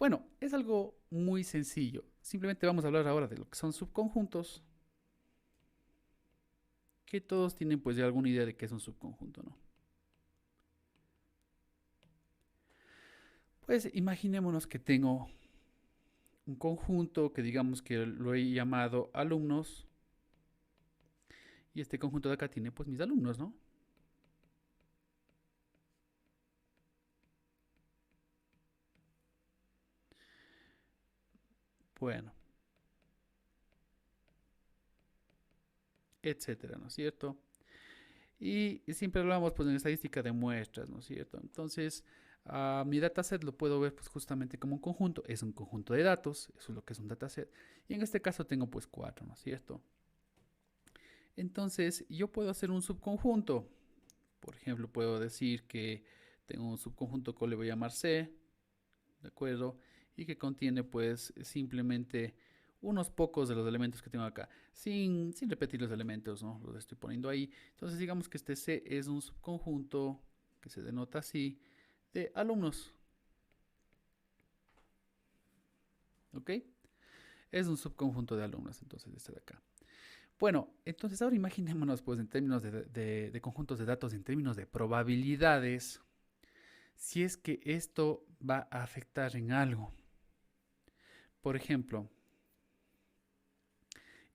Bueno, es algo muy sencillo. Simplemente vamos a hablar ahora de lo que son subconjuntos, que todos tienen pues ya alguna idea de qué es un subconjunto, ¿no? Pues imaginémonos que tengo un conjunto que digamos que lo he llamado alumnos y este conjunto de acá tiene pues mis alumnos, ¿no? Bueno, etcétera, ¿no es cierto? Y siempre hablamos pues en estadística de muestras, ¿no es cierto? Entonces, mi dataset lo puedo ver pues justamente como un conjunto, es un conjunto de datos, eso es lo que es un dataset. Y en este caso tengo pues cuatro, ¿no es cierto? Entonces, yo puedo hacer un subconjunto. Por ejemplo, puedo decir que tengo un subconjunto que le voy a llamar C, ¿de acuerdo? Y que contiene pues simplemente unos pocos de los elementos que tengo acá, sin repetir los elementos, ¿no? Los estoy poniendo ahí. Entonces digamos que este C es un subconjunto que se denota así de alumnos, ¿ok? Es un subconjunto de alumnos, entonces este de acá. Bueno, entonces ahora imaginémonos pues en términos de conjuntos de datos, en términos de probabilidades, si es que esto va a afectar en algo. Por ejemplo,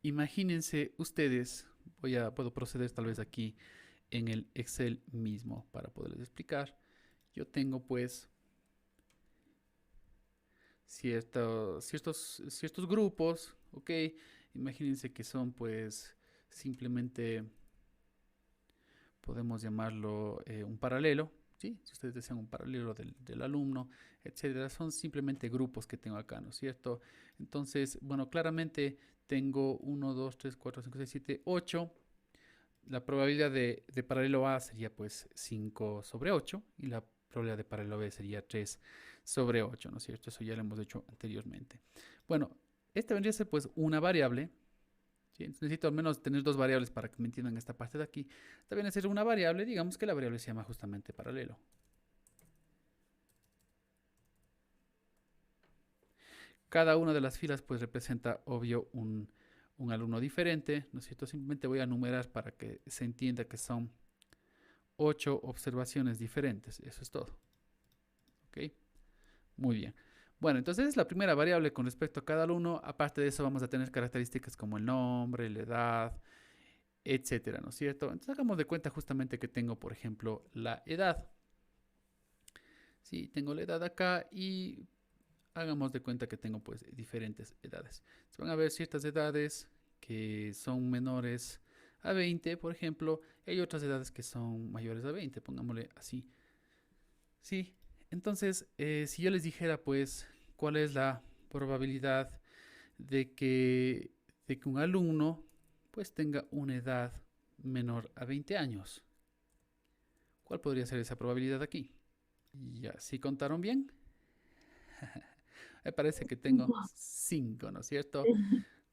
imagínense ustedes, puedo proceder tal vez aquí en el Excel mismo para poderles explicar. Yo tengo pues ciertos grupos, ¿ok? Imagínense que son pues simplemente, podemos llamarlo un paralelo, ¿sí? Si ustedes desean un paralelo del alumno, etcétera, son simplemente grupos que tengo acá, ¿no es cierto? Entonces, bueno, claramente tengo uno 2 3 4 5 6 7 8. La probabilidad de paralelo A sería pues 5 sobre 8 y la probabilidad de paralelo B sería 3 sobre 8, ¿no es cierto? Eso ya lo hemos hecho anteriormente. Bueno, esta vendría a ser pues una variable, ¿sí? Necesito al menos tener dos variables para que me entiendan esta parte de aquí. Esta viene a ser una variable, digamos que la variable se llama justamente paralelo. Cada una de las filas pues representa, obvio, un alumno diferente, ¿no es cierto? Simplemente voy a numerar para que se entienda que son 8 observaciones diferentes, eso es todo, ¿ok? Muy bien. Bueno, entonces es la primera variable con respecto a cada alumno. Aparte de eso, vamos a tener características como el nombre, la edad, etcétera, ¿no es cierto? Entonces hagamos de cuenta justamente que tengo, por ejemplo, la edad. Sí, tengo la edad acá y hagamos de cuenta que tengo pues diferentes edades. Se van a ver ciertas edades que son menores a 20, por ejemplo, y hay otras edades que son mayores a 20, pongámosle así. Sí, entonces, si yo les dijera, pues, cuál es la probabilidad de que, de que un alumno, pues, tenga una edad menor a 20 años, ¿cuál podría ser esa probabilidad aquí? Ya, ¿sí contaron bien? Me parece que tengo 5, ¿no es cierto?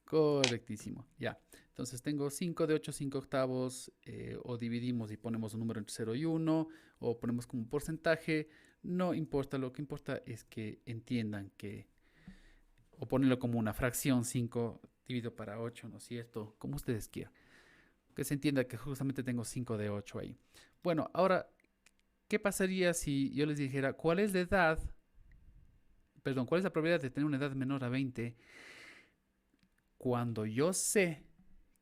Correctísimo, ya. Entonces tengo 5 de 8 5 octavos, o dividimos y ponemos un número entre 0 y 1, o ponemos como un porcentaje, no importa, lo que importa es que entiendan que, o ponerlo como una fracción, 5 dividido para 8, ¿no es cierto? Como ustedes quieran, que se entienda que justamente tengo 5 de 8 ahí. Bueno, ahora, ¿qué pasaría si yo les dijera cuál es la edad, perdón, cuál es la probabilidad de tener una edad menor a 20 cuando yo sé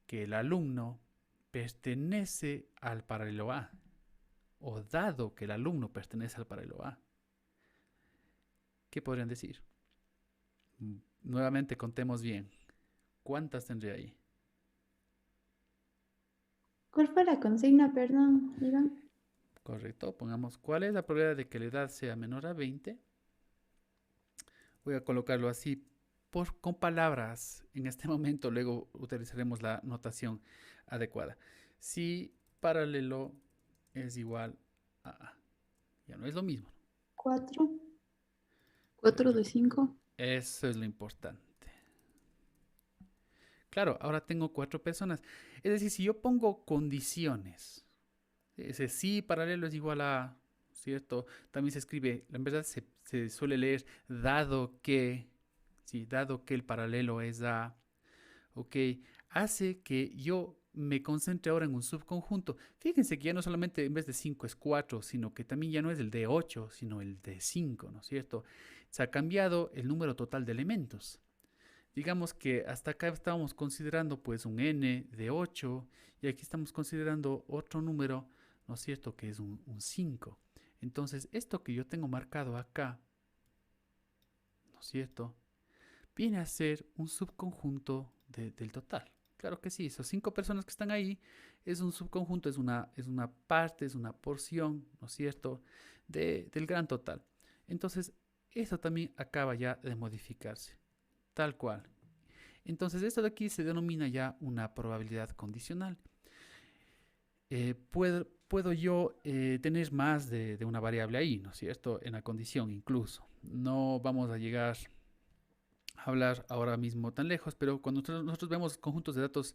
que el alumno pertenece al paralelo A, o dado que el alumno pertenece al paralelo A? ¿Qué podrían decir? Nuevamente contemos bien. ¿Cuántas tendría ahí? ¿Cuál fue la consigna, perdón, Iván? Correcto. Pongamos, ¿cuál es la probabilidad de que la edad sea menor a 20? Voy a colocarlo así con palabras en este momento, luego utilizaremos la notación adecuada. Si paralelo es igual a A, ya no es lo mismo. Cuatro. Pero 4 de 5. eso es lo importante. Claro, ahora tengo cuatro personas. Es decir, si yo pongo condiciones, ese sí paralelo es igual a cierto? También se escribe, en verdad se suele leer dado que, sí, dado que el paralelo es A, ok, hace que yo me concentre ahora en un subconjunto. Fíjense que ya no solamente en vez de 5 es 4, sino que también ya no es el de 8, sino el de 5, ¿no es cierto? Se ha cambiado el número total de elementos. Digamos que hasta acá estábamos considerando pues un n de 8 y aquí estamos considerando otro número, ¿no es cierto? Que es un 5. Entonces, esto que yo tengo marcado acá, ¿no es cierto? Viene a ser un subconjunto del total. Claro que sí, esas 5 personas que están ahí es un subconjunto, es una parte, es una porción, ¿no es cierto?, del gran total. Entonces, eso también acaba ya de modificarse, tal cual. Entonces, esto de aquí se denomina ya una probabilidad condicional. Puedo yo tener más de una variable ahí, ¿no es cierto?, en la condición incluso. No vamos a llegar hablar ahora mismo tan lejos, pero cuando nosotros vemos conjuntos de datos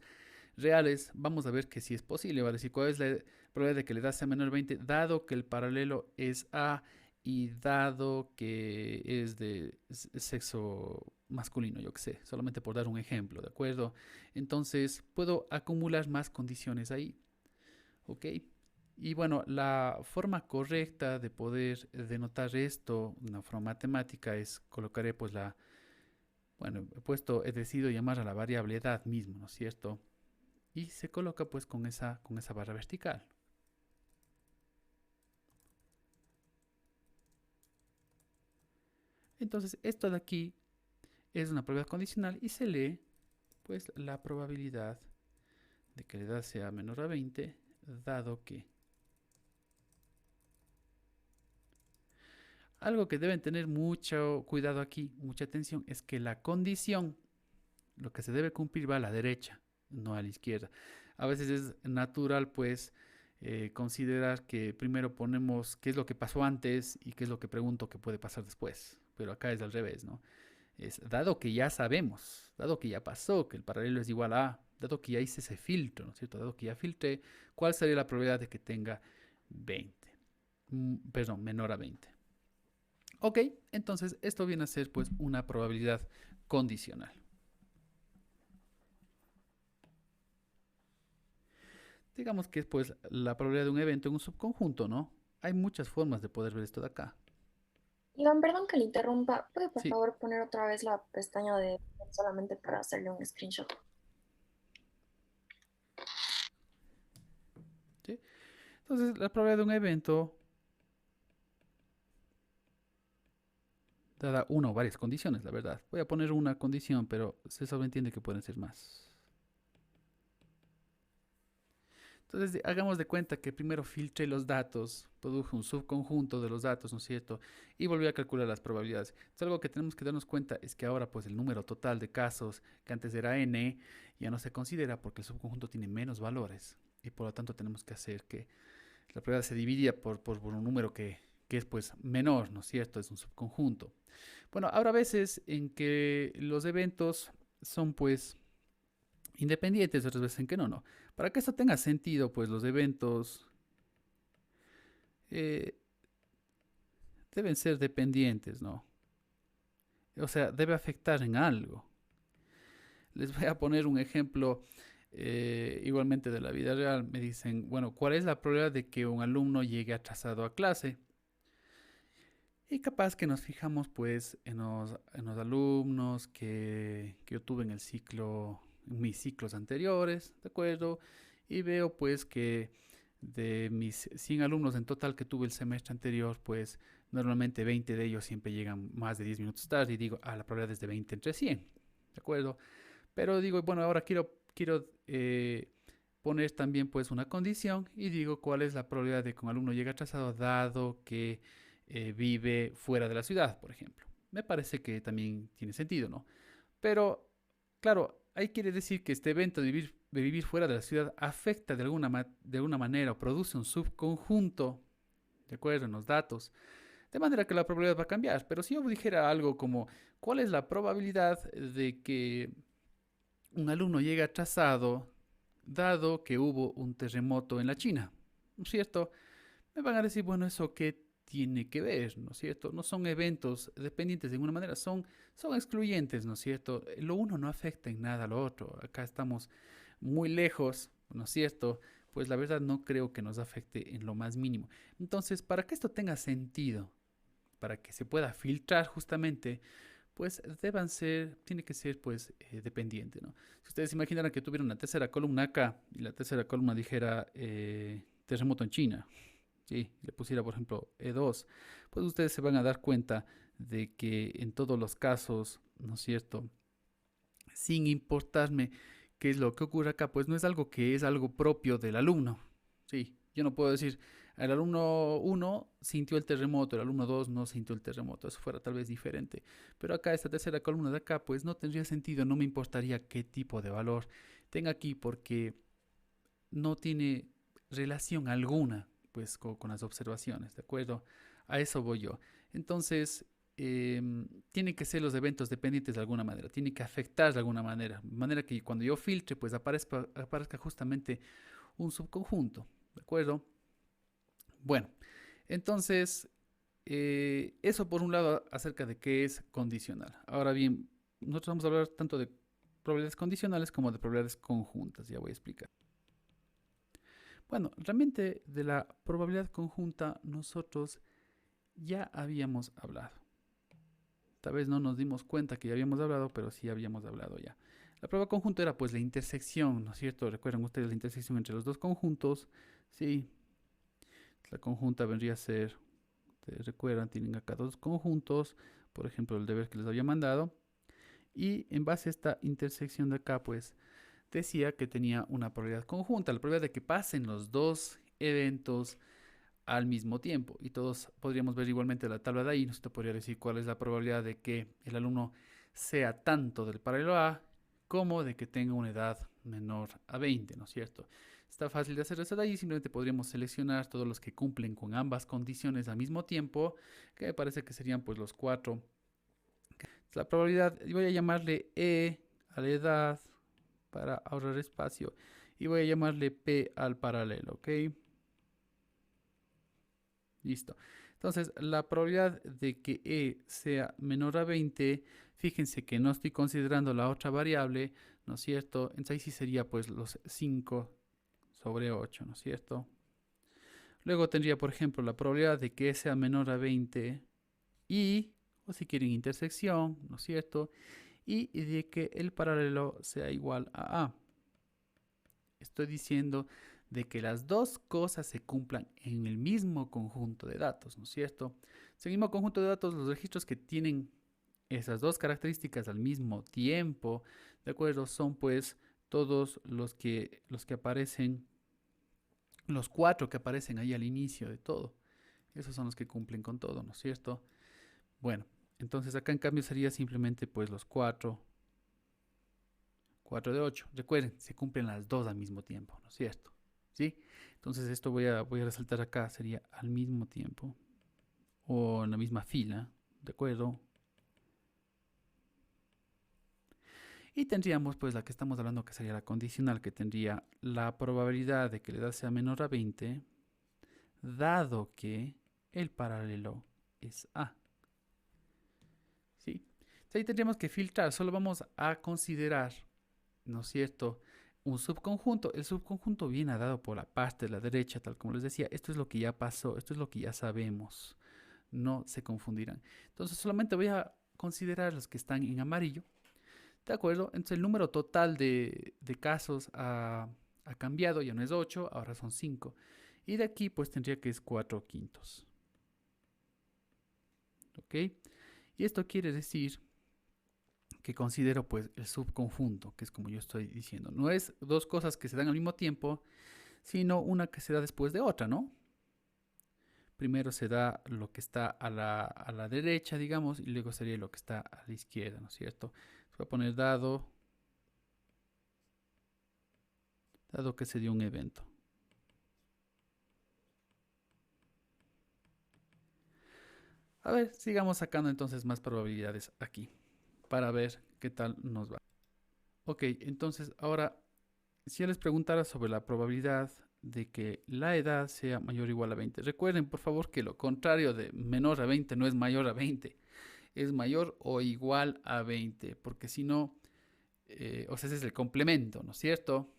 reales, vamos a ver que sí es posible, ¿vale? Si cuál es la probabilidad de que la edad sea menor a 20, dado que el paralelo es A y dado que es de sexo masculino, yo que sé, solamente por dar un ejemplo, ¿de acuerdo? Entonces, puedo acumular más condiciones ahí, ¿ok? Y bueno, la forma correcta de poder denotar esto, una forma matemática, es colocaré pues bueno, he decidido llamar a la variable edad mismo, ¿no es cierto? Y se coloca pues con esa barra vertical. Entonces, esto de aquí es una probabilidad condicional y se lee pues la probabilidad de que la edad sea menor a 20, dado que algo que deben tener mucho cuidado aquí, mucha atención, es que la condición, lo que se debe cumplir va a la derecha, no a la izquierda. A veces es natural, pues, considerar que primero ponemos qué es lo que pasó antes y qué es lo que pregunto que puede pasar después. Pero acá es al revés, ¿no? Es dado que ya sabemos, dado que ya pasó, que el paralelo es igual a A, dado que ya hice ese filtro, ¿no es cierto? Dado que ya filtré, ¿cuál sería la probabilidad de que tenga 20? Perdón, menor a 20. Ok, entonces esto viene a ser pues una probabilidad condicional. Digamos que es pues la probabilidad de un evento en un subconjunto, ¿no? Hay muchas formas de poder ver esto de acá. Iván, perdón que le interrumpa. ¿Puede por Sí, favor poner otra vez la pestaña de solamente para hacerle un screenshot? ¿sí? Entonces la probabilidad de un evento dada una o varias condiciones, la verdad. Voy a poner una condición, pero se sobreentiende que pueden ser más. Entonces, hagamos de cuenta que primero filtré los datos, produje un subconjunto de los datos, ¿no es cierto? Y volví a calcular las probabilidades. Entonces, algo que tenemos que darnos cuenta es que ahora, pues, el número total de casos, que antes era n, ya no se considera porque el subconjunto tiene menos valores. Y por lo tanto, tenemos que hacer que la probabilidad se dividía por un número que es, pues, menor, ¿no es cierto? Es un subconjunto. Bueno, habrá veces en que los eventos son, pues, independientes, otras veces en que no, no. Para que esto tenga sentido, pues los eventos eh, deben ser dependientes, ¿no? O sea, debe afectar en algo. Les voy a poner un ejemplo igualmente de la vida real. Me dicen, bueno, ¿cuál es la probabilidad de que un alumno llegue atrasado a clase? Y capaz que nos fijamos pues en los alumnos que yo tuve en el ciclo, en mis ciclos anteriores, ¿de acuerdo? Y veo pues que de mis 100 alumnos en total que tuve el semestre anterior, pues normalmente 20 de ellos siempre llegan más de 10 minutos tarde y digo, la probabilidad es de 20 entre 100, ¿de acuerdo? Pero digo, bueno, ahora quiero poner también pues una condición y digo cuál es la probabilidad de que un alumno llegue atrasado dado que vive fuera de la ciudad, por ejemplo. Me parece que también tiene sentido, ¿no? Pero, claro, ahí quiere decir que este evento de vivir fuera de la ciudad afecta de alguna manera o produce un subconjunto, ¿de acuerdo? En los datos. De manera que la probabilidad va a cambiar. Pero si yo dijera algo como, ¿cuál es la probabilidad de que un alumno llegue atrasado dado que hubo un terremoto en la China? ¿No es cierto? Me van a decir, bueno, ¿eso qué tiene que ver, ¿no es cierto? No son eventos dependientes de alguna manera, son excluyentes, ¿no es cierto? Lo uno no afecta en nada a lo otro. Acá estamos muy lejos, ¿no es cierto? Pues la verdad no creo que nos afecte en lo más mínimo. Entonces, para que esto tenga sentido, para que se pueda filtrar justamente, pues tiene que ser pues dependiente, ¿no? Si ustedes imaginaran que tuviera una tercera columna acá y la tercera columna dijera terremoto en China, ¿sí? Le pusiera por ejemplo E2, pues ustedes se van a dar cuenta de que en todos los casos, ¿no es cierto? Sin importarme qué es lo que ocurre acá, pues no es algo que es algo propio del alumno, ¿sí? Yo no puedo decir, el alumno uno sintió el terremoto, el alumno 2 no sintió el terremoto, eso fuera tal vez diferente. Pero acá, esta tercera columna de acá, pues no tendría sentido, no me importaría qué tipo de valor tenga aquí, porque no tiene relación alguna, pues, con las observaciones, ¿de acuerdo? A eso voy yo. Entonces, tienen que ser los eventos dependientes de alguna manera, tienen que afectar de alguna manera, de manera que cuando yo filtre, pues aparezca justamente un subconjunto, ¿de acuerdo? Bueno, entonces, eso por un lado acerca de qué es condicional. Ahora bien, nosotros vamos a hablar tanto de probabilidades condicionales como de probabilidades conjuntas, ya voy a explicar. Bueno, realmente de la probabilidad conjunta nosotros ya habíamos hablado. Tal vez no nos dimos cuenta que ya habíamos hablado, pero sí habíamos hablado ya. La prueba conjunta era pues la intersección, ¿no es cierto? ¿Recuerdan ustedes la intersección entre los dos conjuntos? Sí. La conjunta vendría a ser, ustedes recuerdan, tienen acá dos conjuntos, por ejemplo, el deber que les había mandado. Y en base a esta intersección de acá, pues, decía que tenía una probabilidad conjunta, la probabilidad de que pasen los dos eventos al mismo tiempo. Y todos podríamos ver igualmente la tabla de ahí. Nos podría decir cuál es la probabilidad de que el alumno sea tanto del paralelo A como de que tenga una edad menor a 20, ¿no es cierto? Está fácil de hacer eso de ahí. Simplemente podríamos seleccionar todos los que cumplen con ambas condiciones al mismo tiempo, que me parece que serían pues los cuatro. La probabilidad, voy a llamarle E a la edad para ahorrar espacio y voy a llamarle P al paralelo, ¿ok? Listo. Entonces, la probabilidad de que E sea menor a 20, fíjense que no estoy considerando la otra variable, ¿no es cierto? Entonces ahí sí sería pues los 5 sobre 8, ¿no es cierto? Luego tendría, por ejemplo, la probabilidad de que E sea menor a 20 y, o si quieren, intersección, ¿no es cierto? Y de que el paralelo sea igual a A. Estoy diciendo de que las dos cosas se cumplan en el mismo conjunto de datos, ¿no es cierto? En el mismo conjunto de datos, los registros que tienen esas dos características al mismo tiempo, ¿de acuerdo? Son pues todos los que aparecen, los cuatro que aparecen ahí al inicio de todo. Esos son los que cumplen con todo, ¿no es cierto? Bueno, entonces acá en cambio sería simplemente pues los 4 de 8. Recuerden, se cumplen las dos al mismo tiempo, ¿no es cierto? ¿Sí? Entonces esto voy a resaltar acá, sería al mismo tiempo o en la misma fila, ¿de acuerdo? Y tendríamos pues la que estamos hablando que sería la condicional, que tendría la probabilidad de que la edad sea menor a 20, dado que el paralelo es A. ¿Sí? Entonces ahí tendríamos que filtrar, solo vamos a considerar, ¿no es cierto?, un subconjunto. El subconjunto viene dado por la parte de la derecha, tal como les decía. Esto es lo que ya pasó, esto es lo que ya sabemos. No se confundirán. Entonces solamente voy a considerar los que están en amarillo. ¿De acuerdo? Entonces el número total de casos ha cambiado, ya no es 8, ahora son 5. Y de aquí pues tendría que es 4/5. ¿Ok? Y esto quiere decir que considero pues el subconjunto, que es como yo estoy diciendo. No es dos cosas que se dan al mismo tiempo, sino una que se da después de otra, ¿no? Primero se da lo que está a la derecha, digamos, y luego sería lo que está a la izquierda, ¿no es cierto? Voy a poner dado que se dio un evento. A ver, sigamos sacando entonces más probabilidades aquí para ver qué tal nos va. Ok, entonces ahora, si yo les preguntara sobre la probabilidad de que la edad sea mayor o igual a 20. Recuerden, por favor, que lo contrario de menor a 20 no es mayor a 20. Es mayor o igual a 20, porque si no, o sea, ese es el complemento, ¿no es cierto?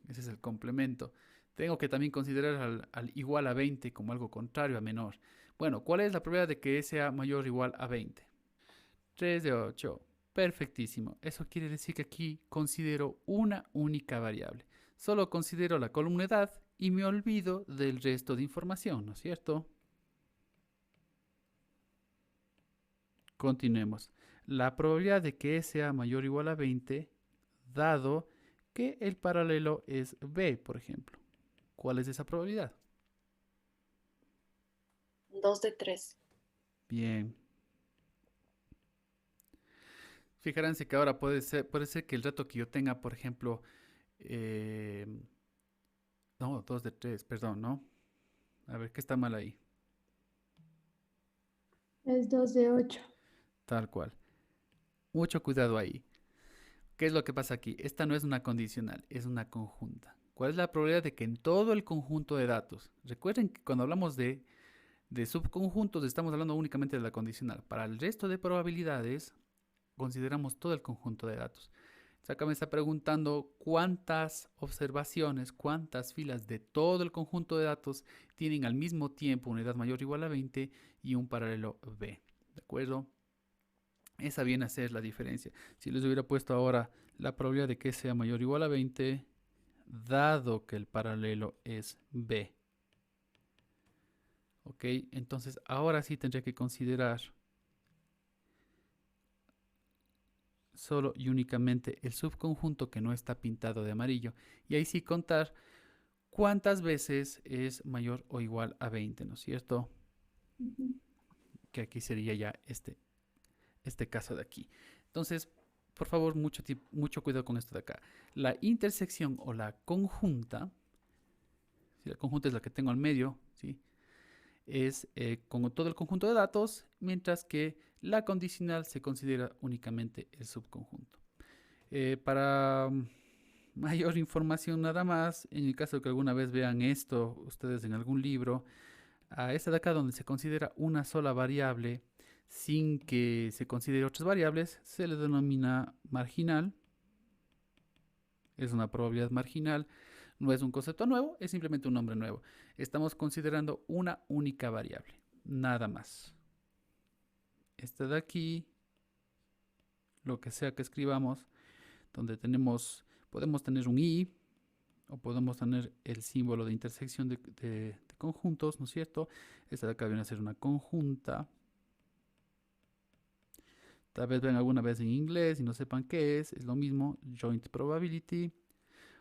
Ese es el complemento. Tengo que también considerar al igual a 20 como algo contrario a menor. Bueno, ¿cuál es la probabilidad de que sea mayor o igual a 20? 3 de 8. Perfectísimo. Eso quiere decir que aquí considero una única variable. Solo considero la columna edad y me olvido del resto de información, ¿no es cierto? Continuemos. La probabilidad de que sea mayor o igual a 20, dado que el paralelo es B, por ejemplo. ¿Cuál es esa probabilidad? 2 de 3. Bien. Fíjense que ahora puede ser que el dato que yo tenga, por ejemplo, no, 2 de 3, perdón, ¿no? A ver, ¿qué está mal ahí? Es 2 de 8. Tal cual. Mucho cuidado ahí. ¿Qué es lo que pasa aquí? Esta no es una condicional, es una conjunta. ¿Cuál es la probabilidad de que en todo el conjunto de datos? Recuerden que cuando hablamos de subconjuntos estamos hablando únicamente de la condicional. Para el resto de probabilidades consideramos todo el conjunto de datos. Acá me está preguntando cuántas observaciones, cuántas filas de todo el conjunto de datos tienen al mismo tiempo una edad mayor o igual a 20 y un paralelo B. ¿De acuerdo? Esa viene a ser la diferencia. Si les hubiera puesto ahora la probabilidad de que sea mayor o igual a 20, dado que el paralelo es B. ¿Ok? Entonces ahora sí tendría que considerar solo y únicamente el subconjunto que no está pintado de amarillo. Y ahí sí contar cuántas veces es mayor o igual a 20, ¿no es cierto? Que aquí sería ya este caso de aquí. Entonces, por favor, mucho cuidado con esto de acá. La intersección o la conjunta, si la conjunta es la que tengo al medio, ¿sí? Es con todo el conjunto de datos, mientras que la condicional se considera únicamente el subconjunto. Para mayor información nada más, en el caso de que alguna vez vean esto ustedes en algún libro, a esta de acá donde se considera una sola variable sin que se considere otras variables, se le denomina marginal. Es una probabilidad marginal, no es un concepto nuevo, es simplemente un nombre nuevo. Estamos considerando una única variable, nada más. Esta de aquí, lo que sea que escribamos, donde podemos tener un i, o podemos tener el símbolo de intersección de conjuntos, ¿no es cierto? Esta de acá viene a ser una conjunta. Tal vez ven alguna vez en inglés y no sepan qué es lo mismo, joint probability,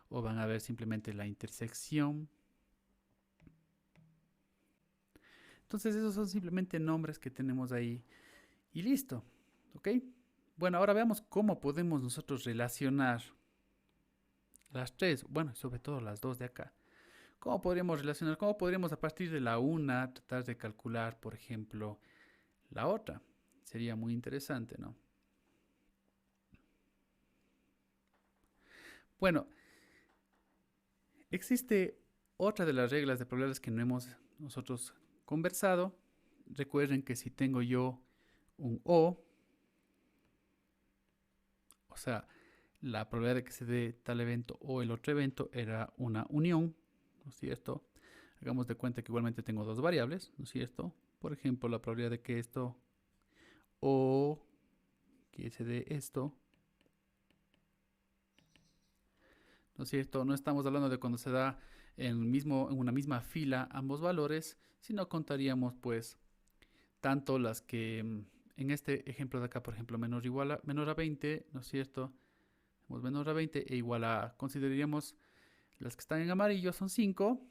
o van a ver simplemente la intersección. Entonces esos son simplemente nombres que tenemos ahí y listo, ¿ok? Bueno, ahora veamos cómo podemos nosotros relacionar las tres, bueno, sobre todo las dos de acá. ¿Cómo podríamos relacionar? ¿Cómo podríamos a partir de la una tratar de calcular, por ejemplo, la otra? Sería muy interesante, ¿no? Bueno, existe otra de las reglas de probabilidades que no hemos nosotros conversado. Recuerden que si tengo yo un o sea, la probabilidad de que se dé tal evento o el otro evento era una unión, ¿no es cierto? Hagamos de cuenta que igualmente tengo dos variables, ¿no es cierto? Por ejemplo, la probabilidad de que esto o que se dé esto, ¿no es cierto? No estamos hablando de cuando se da en una misma fila ambos valores, sino contaríamos pues tanto las que en este ejemplo de acá, por ejemplo, menor a 20, ¿no es cierto? Menor a 20 e igual a, consideraríamos las que están en amarillo son 5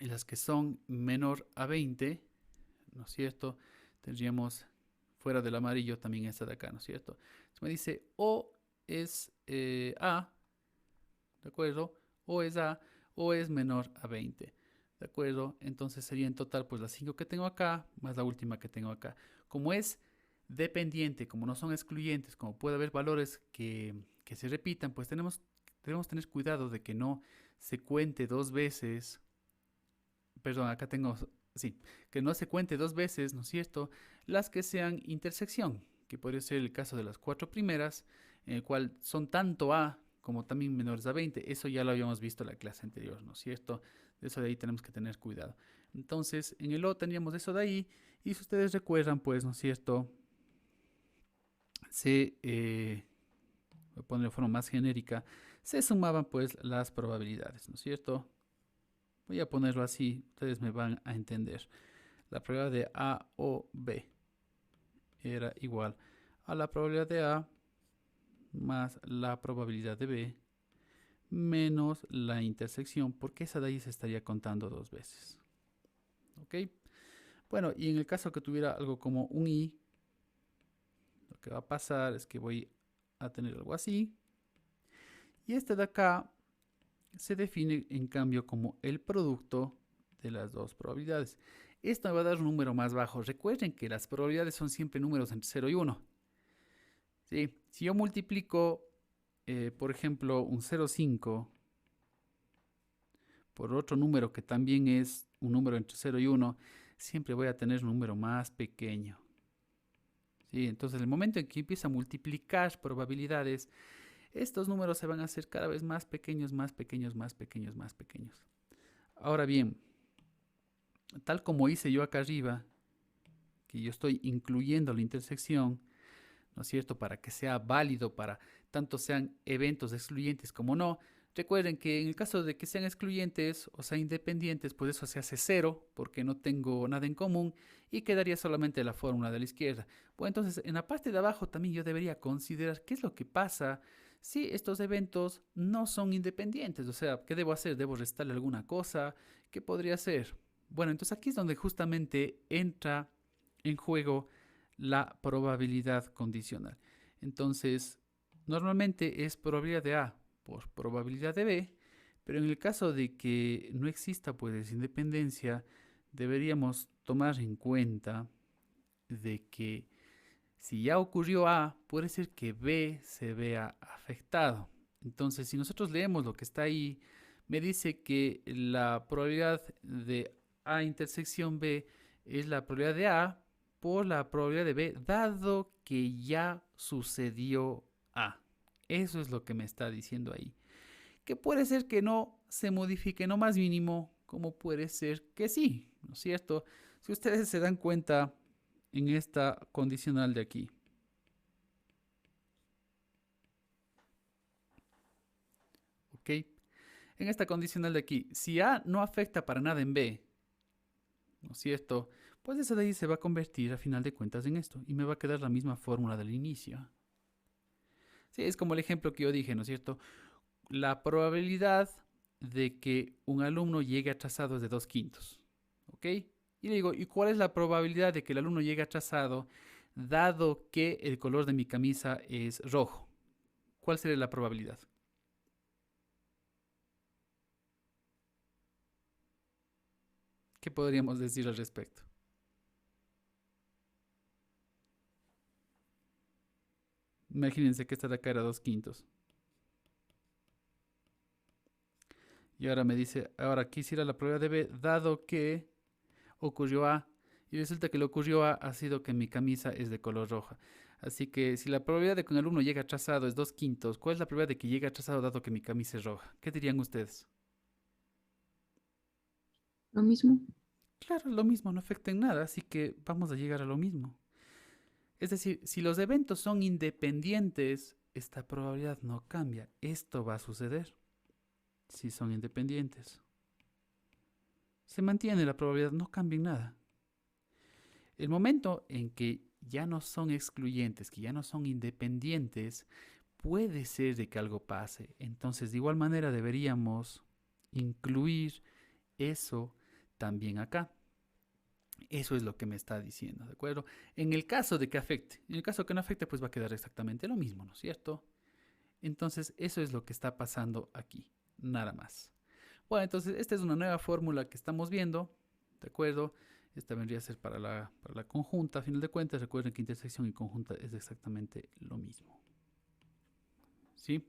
y las que son menor a 20, ¿no es cierto? Tendríamos fuera del amarillo también esta de acá, ¿no es cierto? Entonces me dice o es A, ¿de acuerdo? O es A o es menor a 20, ¿de acuerdo? Entonces sería en total pues las 5 que tengo acá más la última que tengo acá. Como es dependiente, como no son excluyentes, como puede haber valores que se repitan, pues debemos tener cuidado de que no se cuente dos veces, perdón, acá tengo, sí, que no se cuente dos veces, ¿no es cierto?, las que sean intersección, que podría ser el caso de las cuatro primeras, en el cual son tanto A como también menores a 20. Eso ya lo habíamos visto en la clase anterior, ¿no es cierto? De eso de ahí tenemos que tener cuidado. Entonces, en el O teníamos eso de ahí, y si ustedes recuerdan, pues, ¿no es cierto?, voy a poner de forma más genérica, se sumaban pues las probabilidades, ¿no es cierto? Voy a ponerlo así, ustedes me van a entender. La probabilidad de A o B era igual a la probabilidad de A más la probabilidad de B menos la intersección, porque esa de ahí se estaría contando dos veces. ¿Ok? Bueno, y en el caso que tuviera algo como un I, lo que va a pasar es que voy a tener algo así. Y este de acá se define en cambio como el producto de las dos probabilidades. Esto me va a dar un número más bajo. Recuerden que las probabilidades son siempre números entre 0 y 1. ¿Sí? Si yo multiplico, por ejemplo, un 0,5 por otro número que también es un número entre 0 y 1, siempre voy a tener un número más pequeño. ¿Sí? Entonces, el momento en que empieza a multiplicar probabilidades, estos números se van a hacer cada vez más pequeños, más pequeños, más pequeños, más pequeños. Ahora bien, tal como hice yo acá arriba, que yo estoy incluyendo la intersección, ¿no es cierto?, para que sea válido para tanto sean eventos excluyentes como no. Recuerden que en el caso de que sean excluyentes o sean independientes, pues eso se hace cero porque no tengo nada en común y quedaría solamente la fórmula de la izquierda. Bueno, entonces en la parte de abajo también yo debería considerar qué es lo que pasa si estos eventos no son independientes. O sea, ¿qué debo hacer? ¿Debo restarle alguna cosa? ¿Qué podría ser? Bueno, entonces aquí es donde justamente entra en juego la probabilidad condicional. Entonces, normalmente es probabilidad de A por probabilidad de B, pero en el caso de que no exista pues independencia, deberíamos tomar en cuenta de que si ya ocurrió A, puede ser que B se vea afectado. Entonces, si nosotros leemos lo que está ahí, me dice que la probabilidad de A intersección B es la probabilidad de A por la probabilidad de B, dado que ya sucedió A. Eso es lo que me está diciendo ahí. Que puede ser que no se modifique no más mínimo, como puede ser que sí, ¿no es cierto? Si ustedes se dan cuenta en esta condicional de aquí. ¿Ok? En esta condicional de aquí, si A no afecta para nada en B, ¿no es cierto?, pues eso de ahí se va a convertir a final de cuentas en esto y me va a quedar la misma fórmula del inicio. Sí, es como el ejemplo que yo dije, ¿no es cierto? La probabilidad de que un alumno llegue atrasado es de 2/5. ¿Ok? Y le digo, ¿y cuál es la probabilidad de que el alumno llegue atrasado dado que el color de mi camisa es rojo? ¿Cuál sería la probabilidad? ¿Qué podríamos decir al respecto? Imagínense que esta de acá era 2/5. Y ahora me dice, ahora quisiera la probabilidad de B, dado que ocurrió A. Y resulta que lo ocurrió A ha sido que mi camisa es de color roja. Así que si la probabilidad de que un alumno llegue atrasado es 2/5, ¿cuál es la probabilidad de que llegue atrasado dado que mi camisa es roja? ¿Qué dirían ustedes? Lo mismo. Claro, lo mismo, no afecta en nada, así que vamos a llegar a lo mismo. Es decir, si los eventos son independientes, esta probabilidad no cambia. Esto va a suceder si son independientes. Se mantiene la probabilidad, no cambia en nada. El momento en que ya no son excluyentes, que ya no son independientes, puede ser de que algo pase. Entonces, de igual manera deberíamos incluir eso también acá. Eso es lo que me está diciendo, ¿de acuerdo? En el caso de que afecte, en el caso que no afecte, pues va a quedar exactamente lo mismo, ¿no es cierto? Entonces, eso es lo que está pasando aquí, nada más. Bueno, entonces, esta es una nueva fórmula que estamos viendo, ¿de acuerdo? Esta vendría a ser para la conjunta, a final de cuentas. Recuerden que intersección y conjunta es exactamente lo mismo. ¿Sí?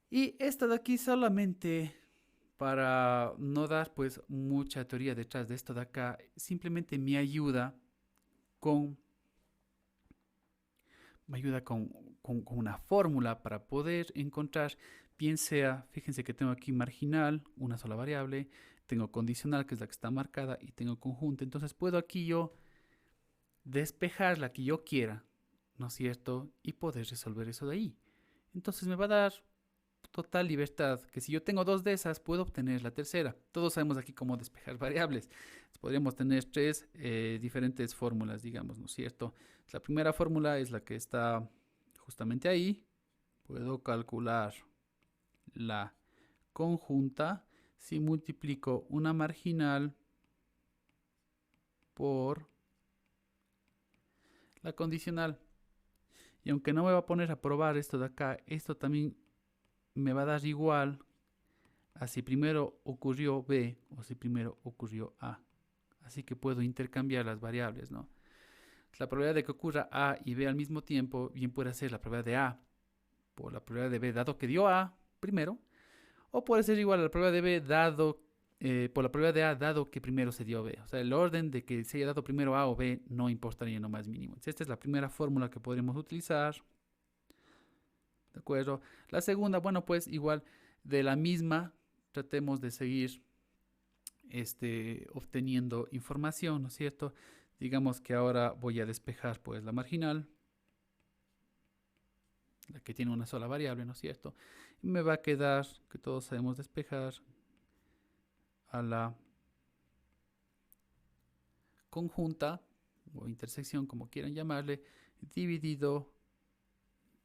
Y esta de aquí solamente para no dar pues mucha teoría detrás de esto de acá, simplemente con, con una fórmula para poder encontrar, bien sea, fíjense que tengo aquí marginal, una sola variable, tengo condicional, que es la que está marcada, y tengo conjunto. Entonces puedo aquí yo despejar la que yo quiera, ¿no es cierto? Y poder resolver eso de ahí. Entonces me va a dar total libertad, que si yo tengo dos de esas, puedo obtener la tercera. Todos sabemos aquí cómo despejar variables. Podríamos tener tres diferentes fórmulas, digamos, ¿no es cierto? La primera fórmula es la que está justamente ahí. Puedo calcular la conjunta si multiplico una marginal por la condicional. Y aunque no me va a poner a probar esto de acá, esto también me va a dar igual a si primero ocurrió B o si primero ocurrió A. Así que puedo intercambiar las variables, ¿no? La probabilidad de que ocurra A y B al mismo tiempo bien puede ser la probabilidad de A por la probabilidad de B dado que dio A primero, o puede ser igual a la probabilidad de B por la probabilidad de A dado que primero se dio B. O sea, el orden de que se haya dado primero A o B no importaría en lo más mínimo. Entonces, esta es la primera fórmula que podremos utilizar. ¿De acuerdo? La segunda, bueno, pues igual de la misma, tratemos de seguir obteniendo información, ¿no es cierto? Digamos que ahora voy a despejar pues la marginal, la que tiene una sola variable, ¿no es cierto? Y me va a quedar, que todos sabemos despejar, a la conjunta o intersección, como quieran llamarle, dividido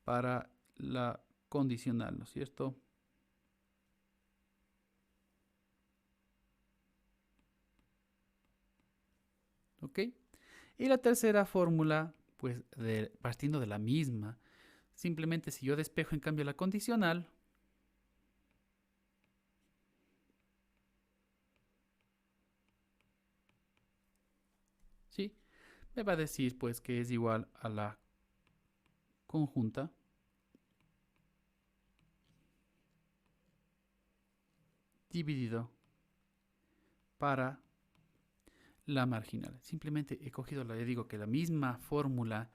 para la condicional, ¿no es cierto? ¿Ok? Y la tercera fórmula, pues partiendo de la misma, simplemente si yo despejo en cambio la condicional, ¿sí? Me va a decir pues que es igual a la conjunta dividido para la marginal. Simplemente he cogido, ya digo, que la misma fórmula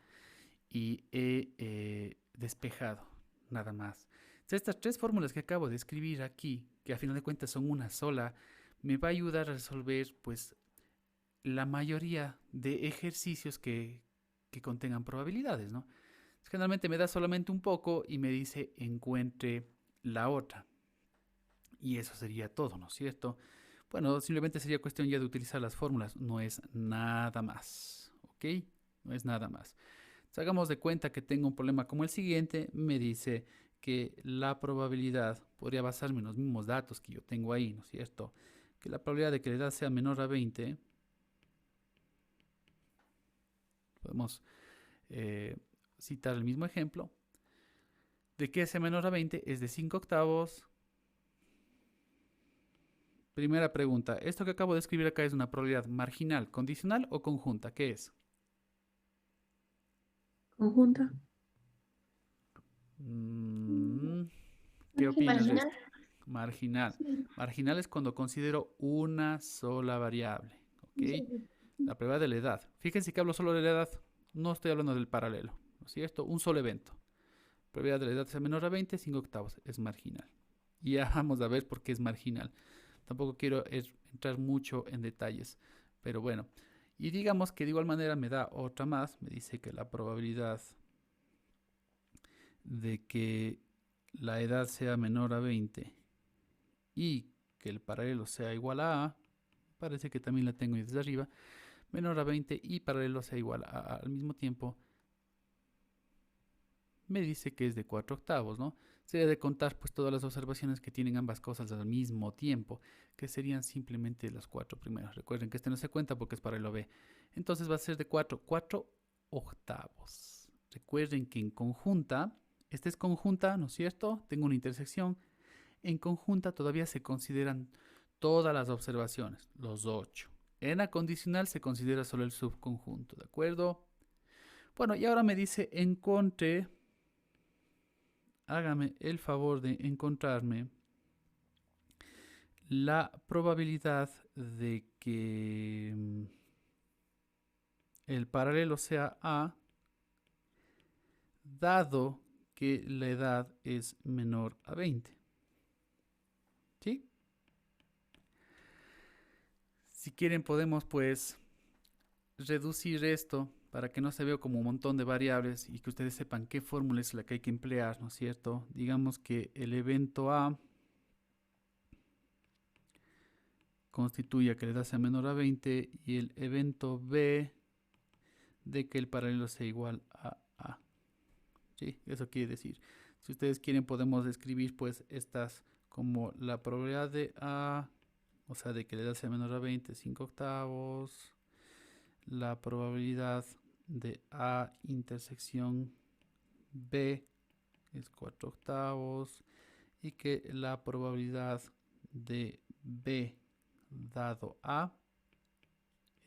y he despejado, nada más. Entonces, estas tres fórmulas que acabo de escribir aquí, que a final de cuentas son una sola, me va a ayudar a resolver pues la mayoría de ejercicios que contengan probabilidades, ¿no? Generalmente me da solamente un poco y me dice encuentre la otra. Y eso sería todo, ¿no es cierto? Bueno, simplemente sería cuestión ya de utilizar las fórmulas, no es nada más, ¿ok? No es nada más. Entonces, hagamos de cuenta que tengo un problema como el siguiente, me dice que la probabilidad, podría basarme en los mismos datos que yo tengo ahí, ¿no es cierto? Que la probabilidad de que la edad sea menor a 20, podemos citar el mismo ejemplo, de que sea menor a 20 es de 5 octavos. Primera pregunta, ¿esto que acabo de escribir acá es una probabilidad marginal, condicional o conjunta? ¿Qué es? Conjunta. ¿Qué opinas de Marginal. esto? Marginal. Sí, Marginal es cuando considero una sola variable, ¿ok? sí. La probabilidad de la edad. Fíjense que hablo solo de la edad, no estoy hablando del paralelo, ¿no es cierto? Un solo evento. Probabilidad de la edad sea menor a 20, 5 octavos, es marginal. Y ya vamos a ver por qué es marginal. Tampoco quiero entrar mucho en detalles, pero bueno. Y digamos que de igual manera me da otra más, me dice que la probabilidad de que la edad sea menor a 20 y que el paralelo sea igual a A, parece que también la tengo ahí desde arriba, menor a 20 y paralelo sea igual a A al mismo tiempo, me dice que es de 4 octavos, ¿no? Se debe de contar pues todas las observaciones que tienen ambas cosas al mismo tiempo, que serían simplemente las 4 primeras. Recuerden que este no se cuenta porque es paralelo B. Entonces va a ser de 4 octavos. Recuerden que en conjunta, esta es conjunta, ¿no es cierto? Tengo una intersección. En conjunta todavía se consideran todas las observaciones, los 8. En la condicional se considera solo el subconjunto, ¿de acuerdo? Bueno, y ahora me dice encontré hágame el favor de encontrarme la probabilidad de que el paralelo sea A, dado que la edad es menor a 20. ¿Sí? Si quieren podemos pues reducir esto para que no se vea como un montón de variables y que ustedes sepan qué fórmula es la que hay que emplear, ¿no es cierto? Digamos que el evento A constituye que la edad sea menor a 20 y el evento B de que el paralelo sea igual a A. ¿Sí? Eso quiere decir, si ustedes quieren podemos escribir pues estas como la probabilidad de A, o sea, de que la edad sea menor a 20, 5 octavos, la probabilidad de A intersección B es 4 octavos y que la probabilidad de B dado A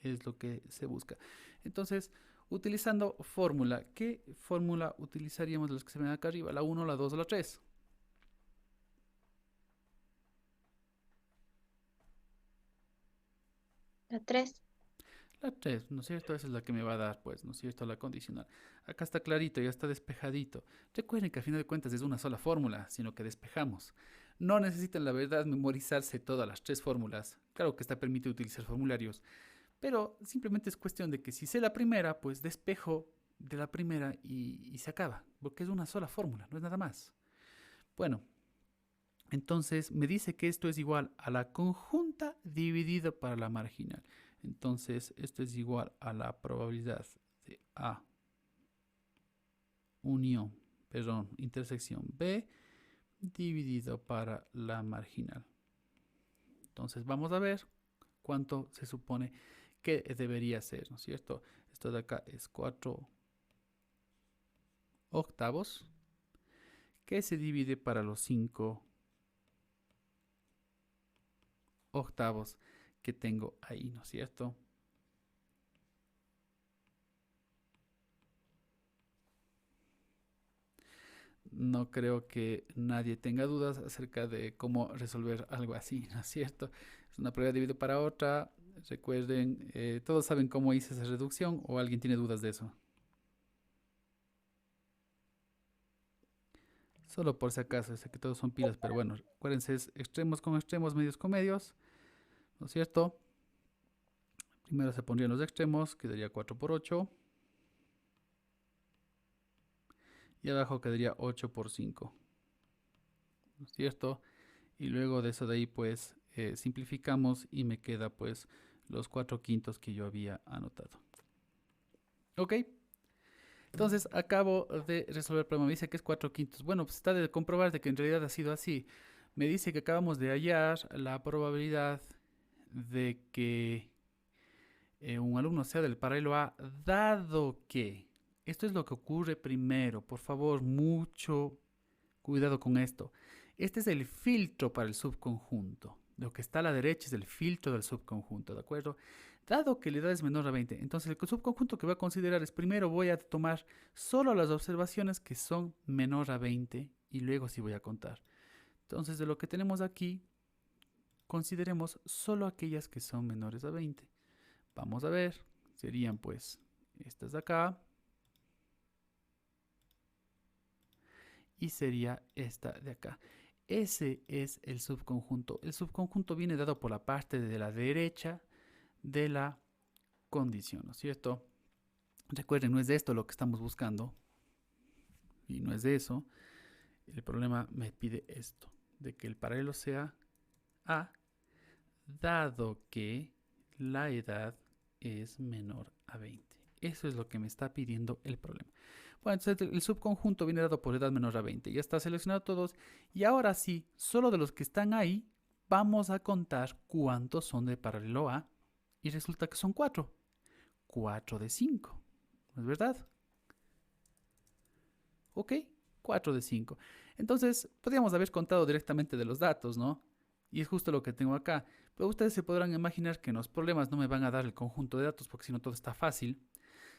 es lo que se busca. Entonces, utilizando fórmula, ¿qué fórmula utilizaríamos de los que se ven acá arriba? ¿La 1, la 2 o la 3? La 3. La 3, ¿no es cierto? Esa es la que me va a dar, pues, ¿no es cierto? La condicional. Acá está clarito, ya está despejadito. Recuerden que a final de cuentas es una sola fórmula, sino que despejamos. No necesitan, la verdad, memorizarse todas las 3 fórmulas. Claro que está permitido utilizar formularios, pero simplemente es cuestión de que si sé la primera, pues despejo de la primera y se acaba, porque es una sola fórmula, no es nada más. Bueno, entonces me dice que esto es igual a la conjunta dividido para la marginal. Entonces esto es igual a la probabilidad de A unión, perdón, intersección B dividido para la marginal. Entonces vamos a ver cuánto se supone que debería ser, ¿no es cierto? Esto de acá es 4 octavos que se divide para los 5 octavos que tengo ahí, ¿no es cierto? No creo que nadie tenga dudas acerca de cómo resolver algo así, ¿no es cierto? Es una prueba dividido para otra. Recuerden, todos saben cómo hice esa reducción o alguien tiene dudas de eso. Solo por si acaso, sé que todos son pilas, pero bueno, acuérdense, es extremos con extremos, medios con medios, ¿no es cierto? Primero se pondrían los extremos, quedaría 4 por 8. Y abajo quedaría 8 por 5, ¿no es cierto? Y luego de eso de ahí pues simplificamos y me queda pues los 4 quintos que yo había anotado. ¿Ok? Entonces acabo de resolver el problema. Me dice que es 4 quintos. Bueno, pues está de comprobar de que en realidad ha sido así. Me dice que acabamos de hallar la probabilidad de que un alumno sea del paralelo A, dado que, esto es lo que ocurre primero, por favor, mucho cuidado con esto. Este es el filtro para el subconjunto. Lo que está a la derecha es el filtro del subconjunto, ¿de acuerdo? Dado que la edad es menor a 20, entonces el subconjunto que voy a considerar es primero voy a tomar solo las observaciones que son menor a 20 y luego sí voy a contar. Entonces de lo que tenemos aquí, consideremos solo aquellas que son menores a 20. Vamos a ver, serían pues estas de acá y sería esta de acá. Ese es el subconjunto. El subconjunto viene dado por la parte de la derecha de la condición, ¿no es cierto? Recuerden, no es de esto lo que estamos buscando y no es de eso. El problema me pide esto, de que el paralelo sea A, dado que la edad es menor a 20. Eso es lo que me está pidiendo el problema. Bueno, entonces el subconjunto viene dado por edad menor a 20. Ya está seleccionado todos. Y ahora sí, solo de los que están ahí, vamos a contar cuántos son de paralelo A. Y resulta que son 4. 4 de 5. ¿No es verdad? Ok, 4 de 5. Entonces, podríamos haber contado directamente de los datos, ¿no? Y es justo lo que tengo acá. Pero ustedes se podrán imaginar que en los problemas no me van a dar el conjunto de datos porque si no todo está fácil.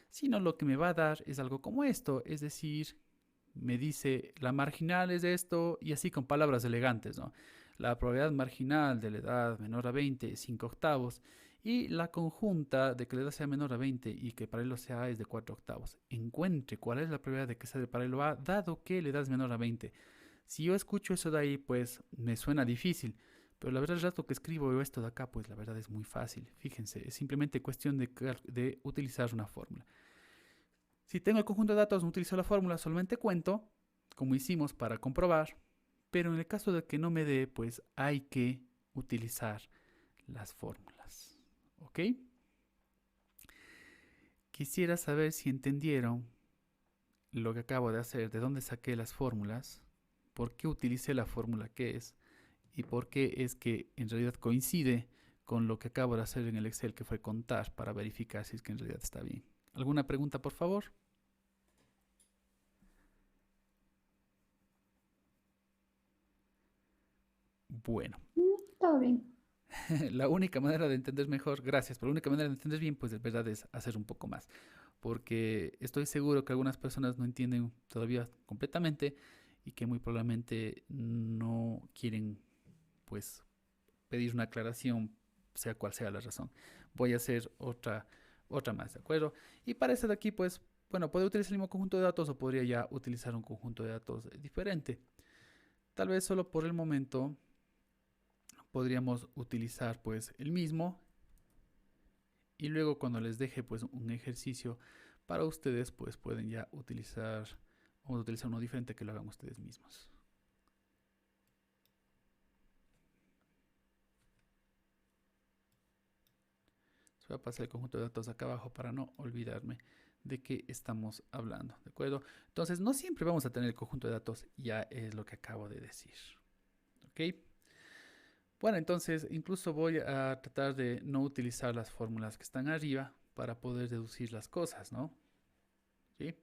Sino lo que me va a dar es algo como esto, es decir, me dice la marginal es esto y así con palabras elegantes, ¿no? La probabilidad marginal de la edad menor a 20 es 5 octavos y la conjunta de que la edad sea menor a 20 y que el paralelo sea A es de 4 octavos. Encuentre cuál es la probabilidad de que sea el paralelo A dado que la edad es menor a 20. Si yo escucho eso de ahí, pues me suena difícil. Pero la verdad, el rato que escribo esto de acá, pues la verdad es muy fácil. Fíjense, es simplemente cuestión de utilizar una fórmula. Si tengo el conjunto de datos, no utilizo la fórmula, solamente cuento, como hicimos para comprobar. Pero en el caso de que no me dé, pues hay que utilizar las fórmulas. ¿Ok? Quisiera saber si entendieron lo que acabo de hacer, de dónde saqué las fórmulas, por qué utilicé la fórmula que es y por qué es que en realidad coincide con lo que acabo de hacer en el Excel, que fue contar para verificar si es que en realidad está bien. ¿Alguna pregunta, por favor? Bueno, Todo bien. la única manera de entender mejor, gracias, pero la única manera de entender bien, pues de verdad es hacer un poco más, porque estoy seguro que algunas personas no entienden todavía completamente y que muy probablemente no quieren, pues, pedir una aclaración, sea cual sea la razón. Voy a hacer otra más, ¿de acuerdo? Y para esta de aquí, pues, bueno, puede utilizar el mismo conjunto de datos o podría ya utilizar un conjunto de datos diferente. Tal vez solo por el momento podríamos utilizar pues el mismo y luego cuando les deje pues un ejercicio para ustedes pues pueden ya utilizar, vamos a utilizar uno diferente que lo hagan ustedes mismos. Voy a pasar el conjunto de datos acá abajo para no olvidarme de qué estamos hablando, ¿de acuerdo? Entonces no siempre vamos a tener el conjunto de datos, ya es lo que acabo de decir, ¿ok? Bueno, entonces incluso voy a tratar de no utilizar las fórmulas que están arriba para poder deducir las cosas, ¿no? ¿Sí?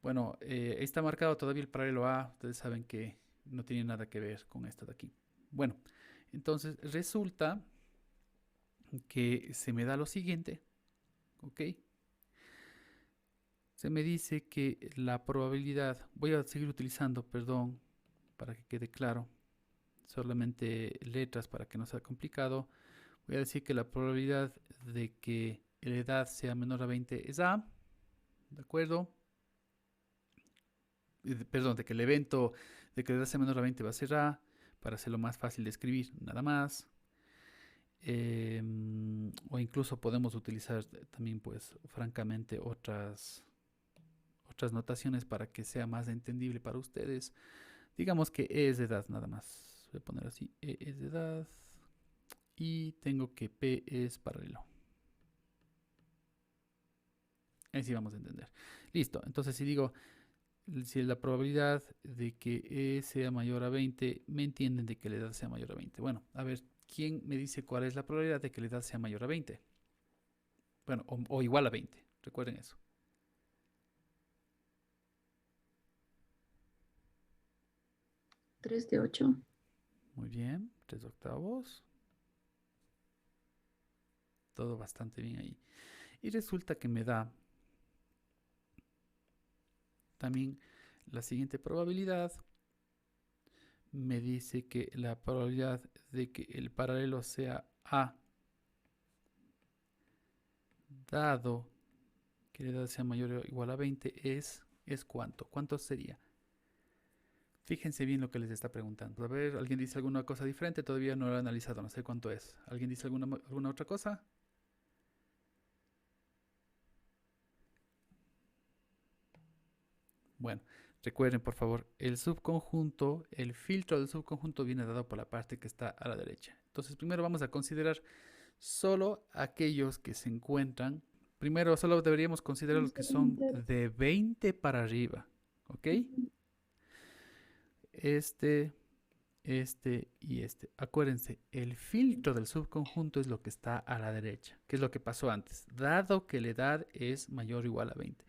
Bueno, está marcado todavía el paralelo A, ustedes saben que no tiene nada que ver con esto de aquí. Bueno, entonces resulta que se me da lo siguiente, ¿ok? Se me dice que la probabilidad, voy a seguir utilizando, perdón, para que quede claro, solamente letras para que no sea complicado. Voy a decir que la probabilidad de que la edad sea menor a 20 es A, ¿de acuerdo? Perdón, de que el evento de que la edad sea menor a 20 va a ser A, para hacerlo más fácil de escribir, nada más. O incluso podemos utilizar también, pues, francamente, otras notaciones para que sea más entendible para ustedes. Digamos que E es de edad, nada más. Voy a poner así, E es de edad. Y tengo que P es paralelo. Ahí sí vamos a entender. Listo, entonces si digo, si la probabilidad de que E sea mayor a 20, me entienden de que la edad sea mayor a 20. Bueno, a ver, ¿quién me dice cuál es la probabilidad de que la edad sea mayor a 20? Bueno, o igual a 20, recuerden eso. 3 de 8. Muy bien, 3 octavos. Todo bastante bien ahí. Y resulta que me da también la siguiente probabilidad. Me dice que la probabilidad de que el paralelo sea A, dado que la edad sea mayor o igual a 20, es ¿cuánto? ¿Cuánto sería? Fíjense bien lo que les está preguntando. A ver, ¿alguien dice alguna cosa diferente? Todavía no lo he analizado, no sé cuánto es. ¿Alguien dice alguna otra cosa? Bueno, recuerden por favor, el subconjunto, el filtro del subconjunto viene dado por la parte que está a la derecha. Entonces primero vamos a considerar solo aquellos que se encuentran. Primero solo deberíamos considerar los que son de 20 para arriba, ¿ok? Este y este. Acuérdense, el filtro del subconjunto es lo que está a la derecha, que es lo que pasó antes, dado que la edad es mayor o igual a 20.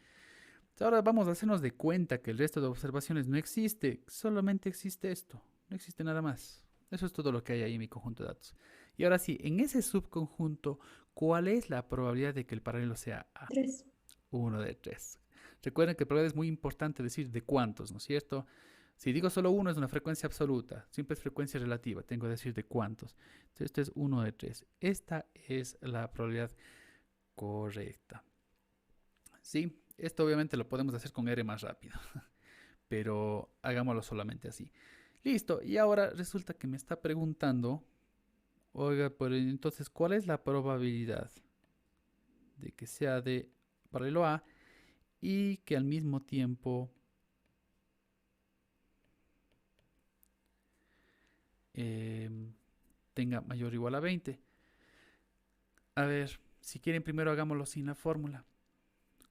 Ahora vamos a hacernos de cuenta que el resto de observaciones no existe, solamente existe esto, no existe nada más. Eso es todo lo que hay ahí en mi conjunto de datos. Y ahora sí, en ese subconjunto, ¿cuál es la probabilidad de que el paralelo sea A? 3. 1 de 3. Recuerden que el probabilidad es muy importante decir de cuántos, ¿no es cierto? Si digo solo uno es una frecuencia absoluta, siempre es frecuencia relativa, tengo que decir de cuántos. Entonces esto es 1 de 3. Esta es la probabilidad correcta. Sí, esto obviamente lo podemos hacer con R más rápido, pero hagámoslo solamente así. Listo, y ahora resulta que me está preguntando, oiga, pero entonces, ¿cuál es la probabilidad de que sea de paralelo A y que al mismo tiempo tenga mayor o igual a 20? A ver, si quieren primero hagámoslo sin la fórmula.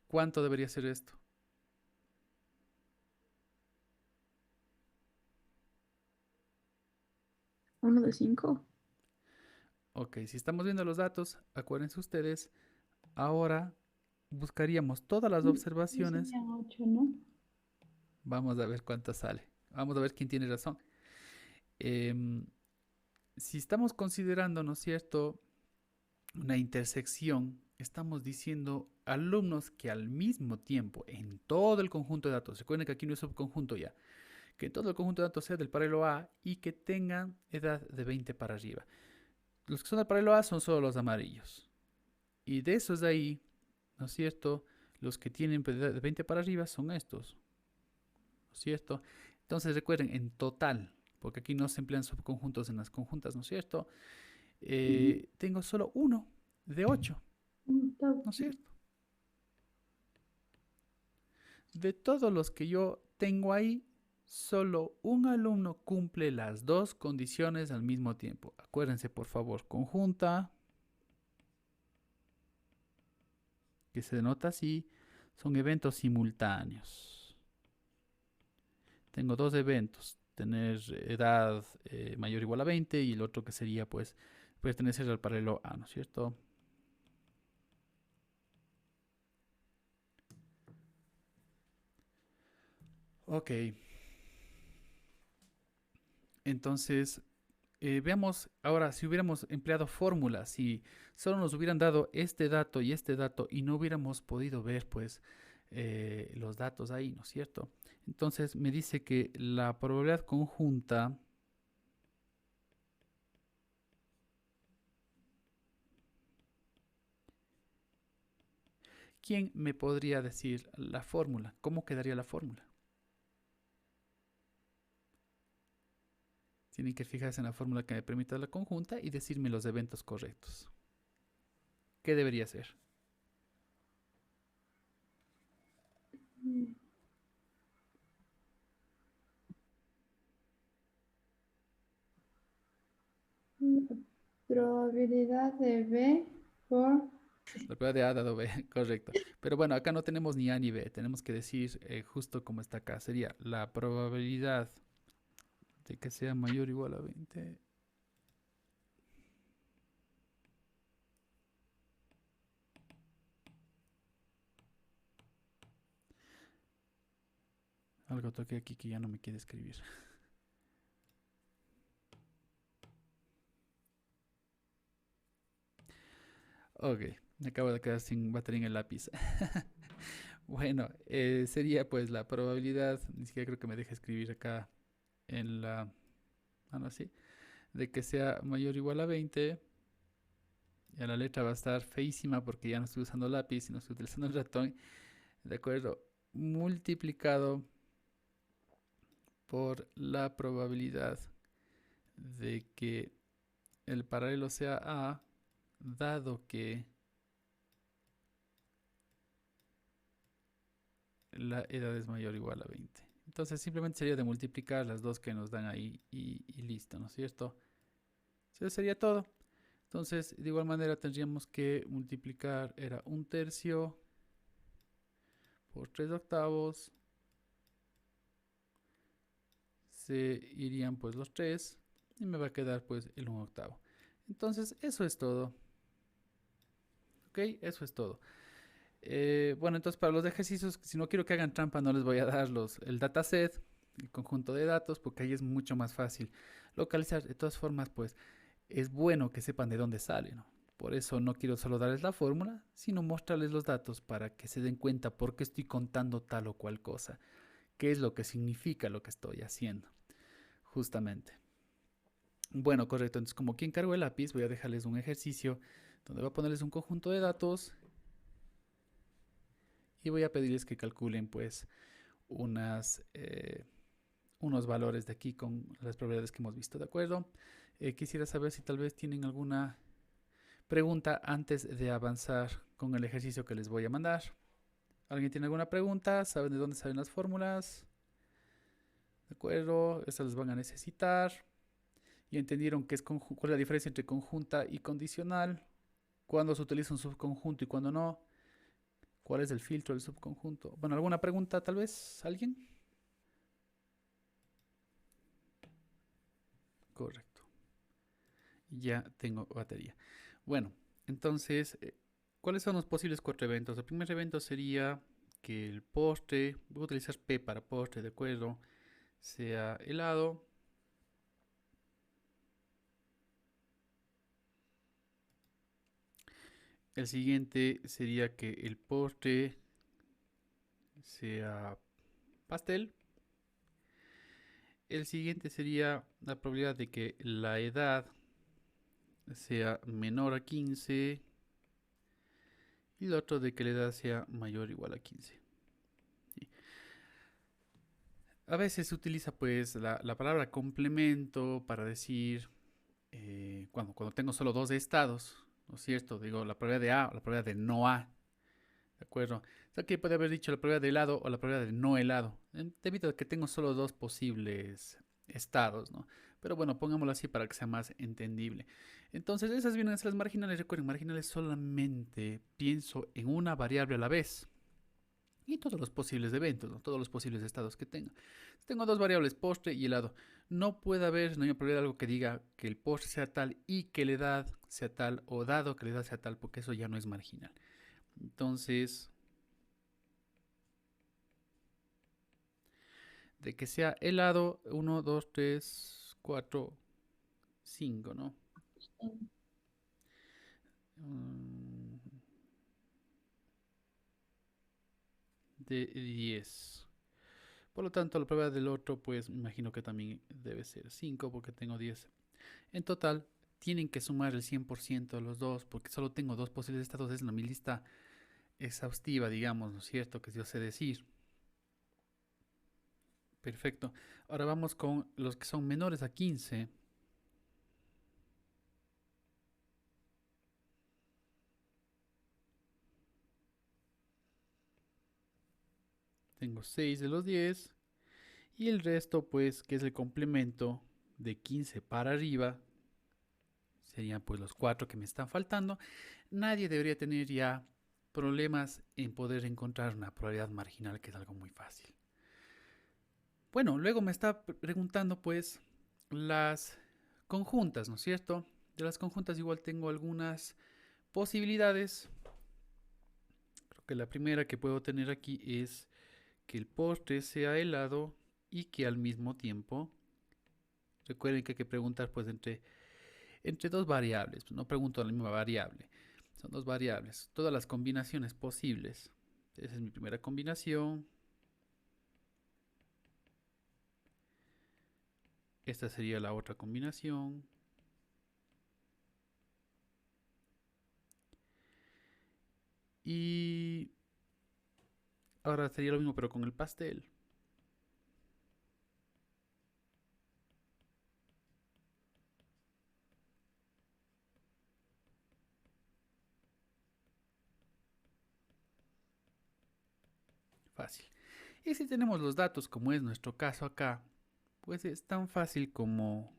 ¿Cuánto debería ser esto? ¿Uno de 5? Ok, si estamos viendo los datos, acuérdense ustedes, ahora buscaríamos todas las observaciones. Sería 8, ¿no? Vamos a ver cuánto sale. Vamos a ver quién tiene razón. Em, si estamos considerando, ¿no es cierto?, una intersección, estamos diciendo alumnos que al mismo tiempo, en todo el conjunto de datos, recuerden que aquí no es subconjunto ya, que todo el conjunto de datos sea del paralelo A y que tengan edad de 20 para arriba. Los que son del paralelo A son solo los amarillos. Y de esos de ahí, ¿no es cierto?, los que tienen edad de 20 para arriba son estos. ¿No es cierto? Entonces recuerden, en total, porque aquí no se emplean subconjuntos en las conjuntas, ¿no es cierto? Tengo solo uno de 8, ¿no es cierto? De todos los que yo tengo ahí, solo un alumno cumple las dos condiciones al mismo tiempo. Acuérdense, por favor, conjunta, que se denota así, son eventos simultáneos. Tengo dos eventos, tener edad mayor o igual a 20 y el otro que sería, pues, pertenecer al paralelo A, ¿no es cierto? Ok. Entonces, veamos ahora, si hubiéramos empleado fórmulas, si solo nos hubieran dado este dato y no hubiéramos podido ver pues los datos ahí, ¿no es cierto? Entonces me dice que la probabilidad conjunta ¿quién me podría decir la fórmula? ¿Cómo quedaría la fórmula? Tienen que fijarse en la fórmula que me permita la conjunta y decirme los eventos correctos. ¿Qué debería ser? Probabilidad de B por... La probabilidad de A dado B, correcto. Pero bueno, acá no tenemos ni A ni B. Tenemos que decir justo como está acá. Sería la probabilidad de que sea mayor o igual a 20. Algo toqué aquí que ya no me quiere escribir. Ok, me acabo de quedar sin batería en el lápiz. Bueno, sería pues la probabilidad, ni siquiera creo que me deje escribir acá en la... Ah, no, sí. De que sea mayor o igual a 20. Ya la letra va a estar feísima porque ya no estoy usando lápiz, sino estoy utilizando el ratón. ¿De acuerdo? Multiplicado por la probabilidad de que el paralelo sea A, dado que la edad es mayor o igual a 20. Entonces simplemente sería de multiplicar las dos que nos dan ahí y listo, ¿no es cierto? Eso sería todo. Entonces, de igual manera tendríamos que multiplicar, era 1/3 por 3/8. Se irían pues los 3 y me va a quedar pues el 1/8. Entonces, eso es todo. Ok, eso es todo. Bueno, entonces para los ejercicios, si no quiero que hagan trampa, no les voy a dar el dataset, el conjunto de datos, porque ahí es mucho más fácil localizar. De todas formas, pues es bueno que sepan de dónde sale, ¿no? Por eso no quiero solo darles la fórmula, sino mostrarles los datos para que se den cuenta por qué estoy contando tal o cual cosa, qué es lo que significa lo que estoy haciendo, justamente. Bueno, correcto. Entonces, como aquí encargo el lápiz, voy a dejarles un ejercicio donde voy a ponerles un conjunto de datos y voy a pedirles que calculen, pues, unos valores de aquí con las probabilidades que hemos visto, ¿de acuerdo? Quisiera saber si tal vez tienen alguna pregunta antes de avanzar con el ejercicio que les voy a mandar. ¿Alguien tiene alguna pregunta? ¿Saben de dónde salen las fórmulas? ¿De acuerdo? Estas las van a necesitar. ¿Y entendieron qué es cuál es la diferencia entre conjunta y condicional? ¿Cuándo se utiliza un subconjunto y cuándo no? ¿Cuál es el filtro del subconjunto? Bueno, ¿alguna pregunta tal vez? ¿Alguien? Correcto. Ya tengo batería. Bueno, entonces, ¿cuáles son los posibles 4 eventos? El primer evento sería que el postre, voy a utilizar P para postre, ¿de acuerdo? Sea helado. El siguiente sería que el postre sea pastel. El siguiente sería la probabilidad de que la edad sea menor a 15 y el otro de que la edad sea mayor o igual a 15. ¿Sí? A veces se utiliza pues la palabra complemento para decir cuando tengo solo dos estados, ¿no es cierto? Digo la probabilidad de A o la probabilidad de no A, ¿de acuerdo? O sea que puede haber dicho la probabilidad de helado o la probabilidad de no helado, debido a que tengo solo dos posibles estados, ¿no? Pero bueno, pongámoslo así para que sea más entendible. Entonces, esas vienen a ser las marginales. Recuerden, marginales solamente pienso en una variable a la vez. Y todos los posibles eventos, ¿no? Todos los posibles estados que tenga. Tengo dos variables, postre y helado. No puede haber, no hay probabilidad de algo que diga que el postre sea tal y que la edad sea tal, o dado que la edad sea tal, porque eso ya no es marginal. Entonces, de que sea helado, 1, 2, 3, 4, 5, ¿no? De 10. Por lo tanto, la prueba del otro, pues me imagino que también debe ser 5 porque tengo 10. En total, tienen que sumar el 100% a los dos porque solo tengo dos posibles estados. Es mi lista exhaustiva, digamos, ¿no es cierto? Que yo sé decir. Perfecto. Ahora vamos con los que son menores a 15. Tengo 6 de los 10. Y el resto, pues, que es el complemento de 15 para arriba, serían pues los 4 que me están faltando. Nadie debería tener ya problemas en poder encontrar una probabilidad marginal, que es algo muy fácil. Bueno, luego me está preguntando pues las conjuntas, ¿no es cierto? De las conjuntas igual tengo algunas posibilidades. Creo que la primera que puedo tener aquí es que el postre sea helado y que al mismo tiempo, recuerden que hay que preguntar pues entre dos variables, no pregunto la misma variable, son dos variables, todas las combinaciones posibles. Esa es mi primera combinación. Esta sería la otra combinación. Y ahora sería lo mismo pero con el pastel. Fácil. Y si tenemos los datos, como es nuestro caso acá, pues es tan fácil como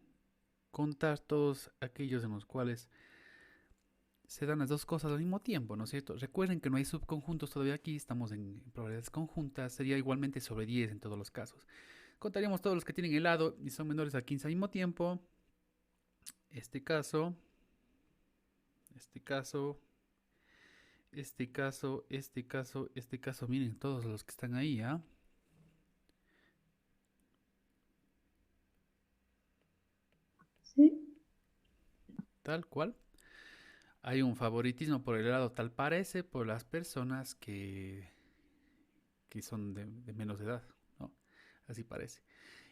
contar todos aquellos en los cuales se dan las dos cosas al mismo tiempo, ¿no es cierto? Recuerden que no hay subconjuntos todavía aquí, estamos en probabilidades conjuntas, sería igualmente sobre 10 en todos los casos. Contaríamos todos los que tienen helado y son menores a 15 al mismo tiempo. Este caso, este caso, este caso, este caso, este caso, miren todos los que están ahí, ¿ah? Sí. Tal cual. hay un favoritismo por el helado, tal parece, por las personas que son de menos edad, ¿no? Así parece.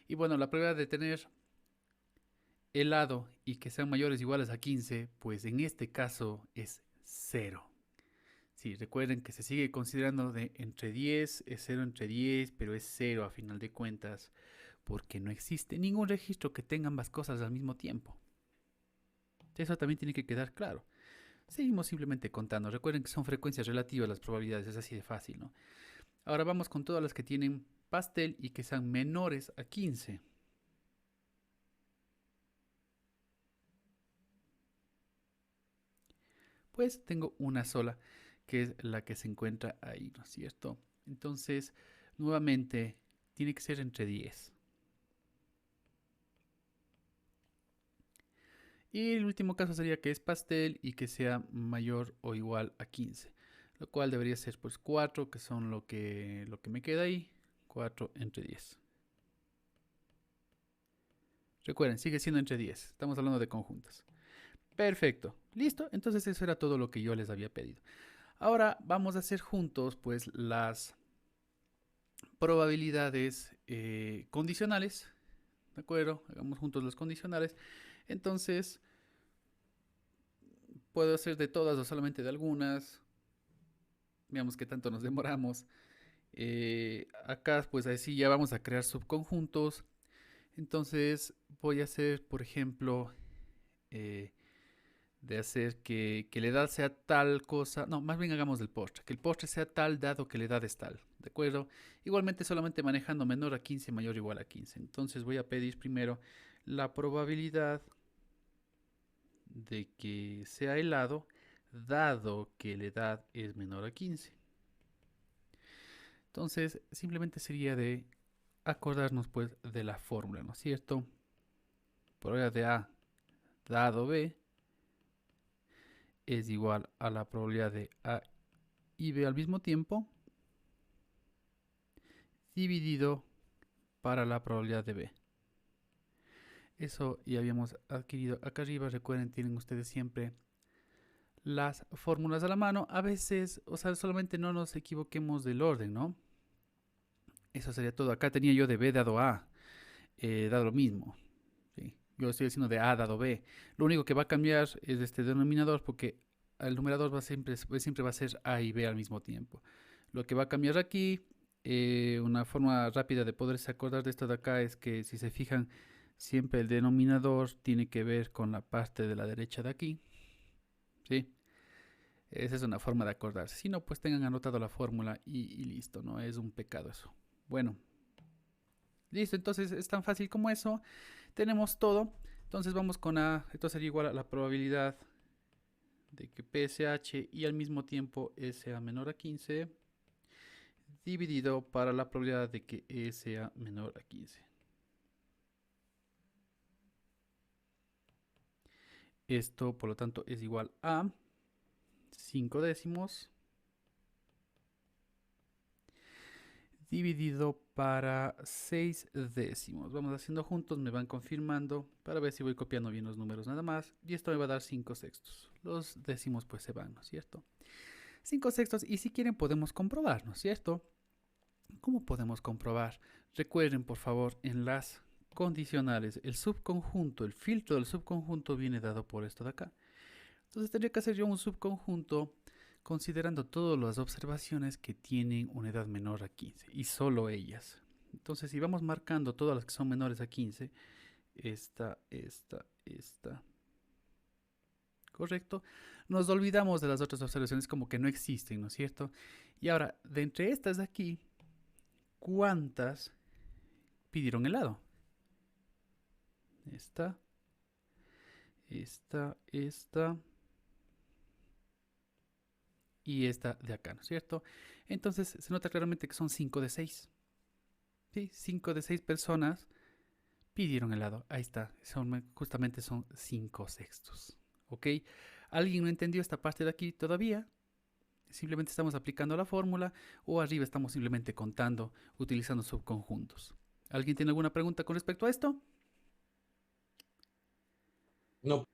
Y bueno, la probabilidad de tener helado y que sean mayores o iguales a 15, pues en este caso es cero. Sí, recuerden que se sigue considerando de entre 10, es 0 entre 10, pero es 0 a final de cuentas, porque no existe ningún registro que tenga ambas cosas al mismo tiempo. Eso también tiene que quedar claro. Seguimos simplemente contando. Recuerden que son frecuencias relativas las probabilidades, es así de fácil, ¿no? Ahora vamos con todas las que tienen pastel y que sean menores a 15. Pues tengo una sola, que es la que se encuentra ahí, ¿no es cierto? Entonces, nuevamente, tiene que ser entre 10. Y el último caso sería que es pastel y que sea mayor o igual a 15. Lo cual debería ser pues 4, que son lo que me queda ahí. 4 entre 10. Recuerden, sigue siendo entre 10. Estamos hablando de conjuntos. Perfecto. Listo. Entonces eso era todo lo que yo les había pedido. Ahora vamos a hacer juntos pues las probabilidades condicionales. ¿De acuerdo? Hagamos juntos los condicionales. Entonces, puedo hacer de todas o solamente de algunas. Veamos qué tanto nos demoramos. Acá pues así ya vamos a crear subconjuntos. Entonces voy a hacer, por ejemplo, de hacer que la edad sea tal cosa. No, más bien hagamos del postre. Que el postre sea tal dado que la edad es tal. ¿De acuerdo? Igualmente solamente manejando menor a 15, mayor o igual a 15. Entonces voy a pedir primero la probabilidad de que sea helado dado que la edad es menor a 15. Entonces simplemente sería de acordarnos pues de la fórmula, ¿no es cierto? Probabilidad de A dado B es igual a la probabilidad de A y B al mismo tiempo dividido para la probabilidad de B. Eso ya habíamos adquirido acá arriba. Recuerden, tienen ustedes siempre las fórmulas a la mano. A veces, o sea, solamente no nos equivoquemos del orden, ¿no? Eso sería todo. Acá tenía yo de B dado A, dado lo mismo. ¿Sí? Yo estoy haciendo de A dado B. Lo único que va a cambiar es este denominador porque el numerador siempre va a ser A y B al mismo tiempo. Lo que va a cambiar aquí, una forma rápida de poderse acordar de esto de acá es que si se fijan, siempre el denominador tiene que ver con la parte de la derecha de aquí. ¿Sí? Esa es una forma de acordarse. Si no, pues tengan anotado la fórmula y listo, no es un pecado eso. Bueno, listo, entonces es tan fácil como eso. Tenemos todo. Entonces vamos con A. Esto sería igual a la probabilidad de que PSH y al mismo tiempo E sea menor a 15 dividido para la probabilidad de que E sea menor a 15. Esto, por lo tanto, es igual a 5 décimos dividido para 6 décimos. Vamos haciendo juntos, me van confirmando para ver si voy copiando bien los números nada más. Y esto me va a dar 5 sextos. Los décimos pues se van, ¿no es cierto? 5 sextos y si quieren podemos comprobar, ¿no es cierto? ¿Cómo podemos comprobar? Recuerden por favor en las condicionales, el subconjunto, el filtro del subconjunto viene dado por esto de acá. Entonces tendría que hacer yo un subconjunto considerando todas las observaciones que tienen una edad menor a 15 y solo ellas. Entonces si vamos marcando todas las que son menores a 15, esta, correcto, nos olvidamos de las otras observaciones como que no existen, ¿no es cierto? Y ahora, de entre estas de aquí, ¿cuántas pidieron helado? Esta y esta de acá, ¿no es cierto? Entonces se nota claramente que son 5 de 6. ¿Sí? 5 de 6 personas pidieron helado. Ahí está, justamente son 5 sextos. ¿Ok? ¿Alguien no entendió esta parte de aquí todavía? Simplemente estamos aplicando la fórmula o arriba estamos simplemente contando utilizando subconjuntos. ¿Alguien tiene alguna pregunta con respecto a esto? No.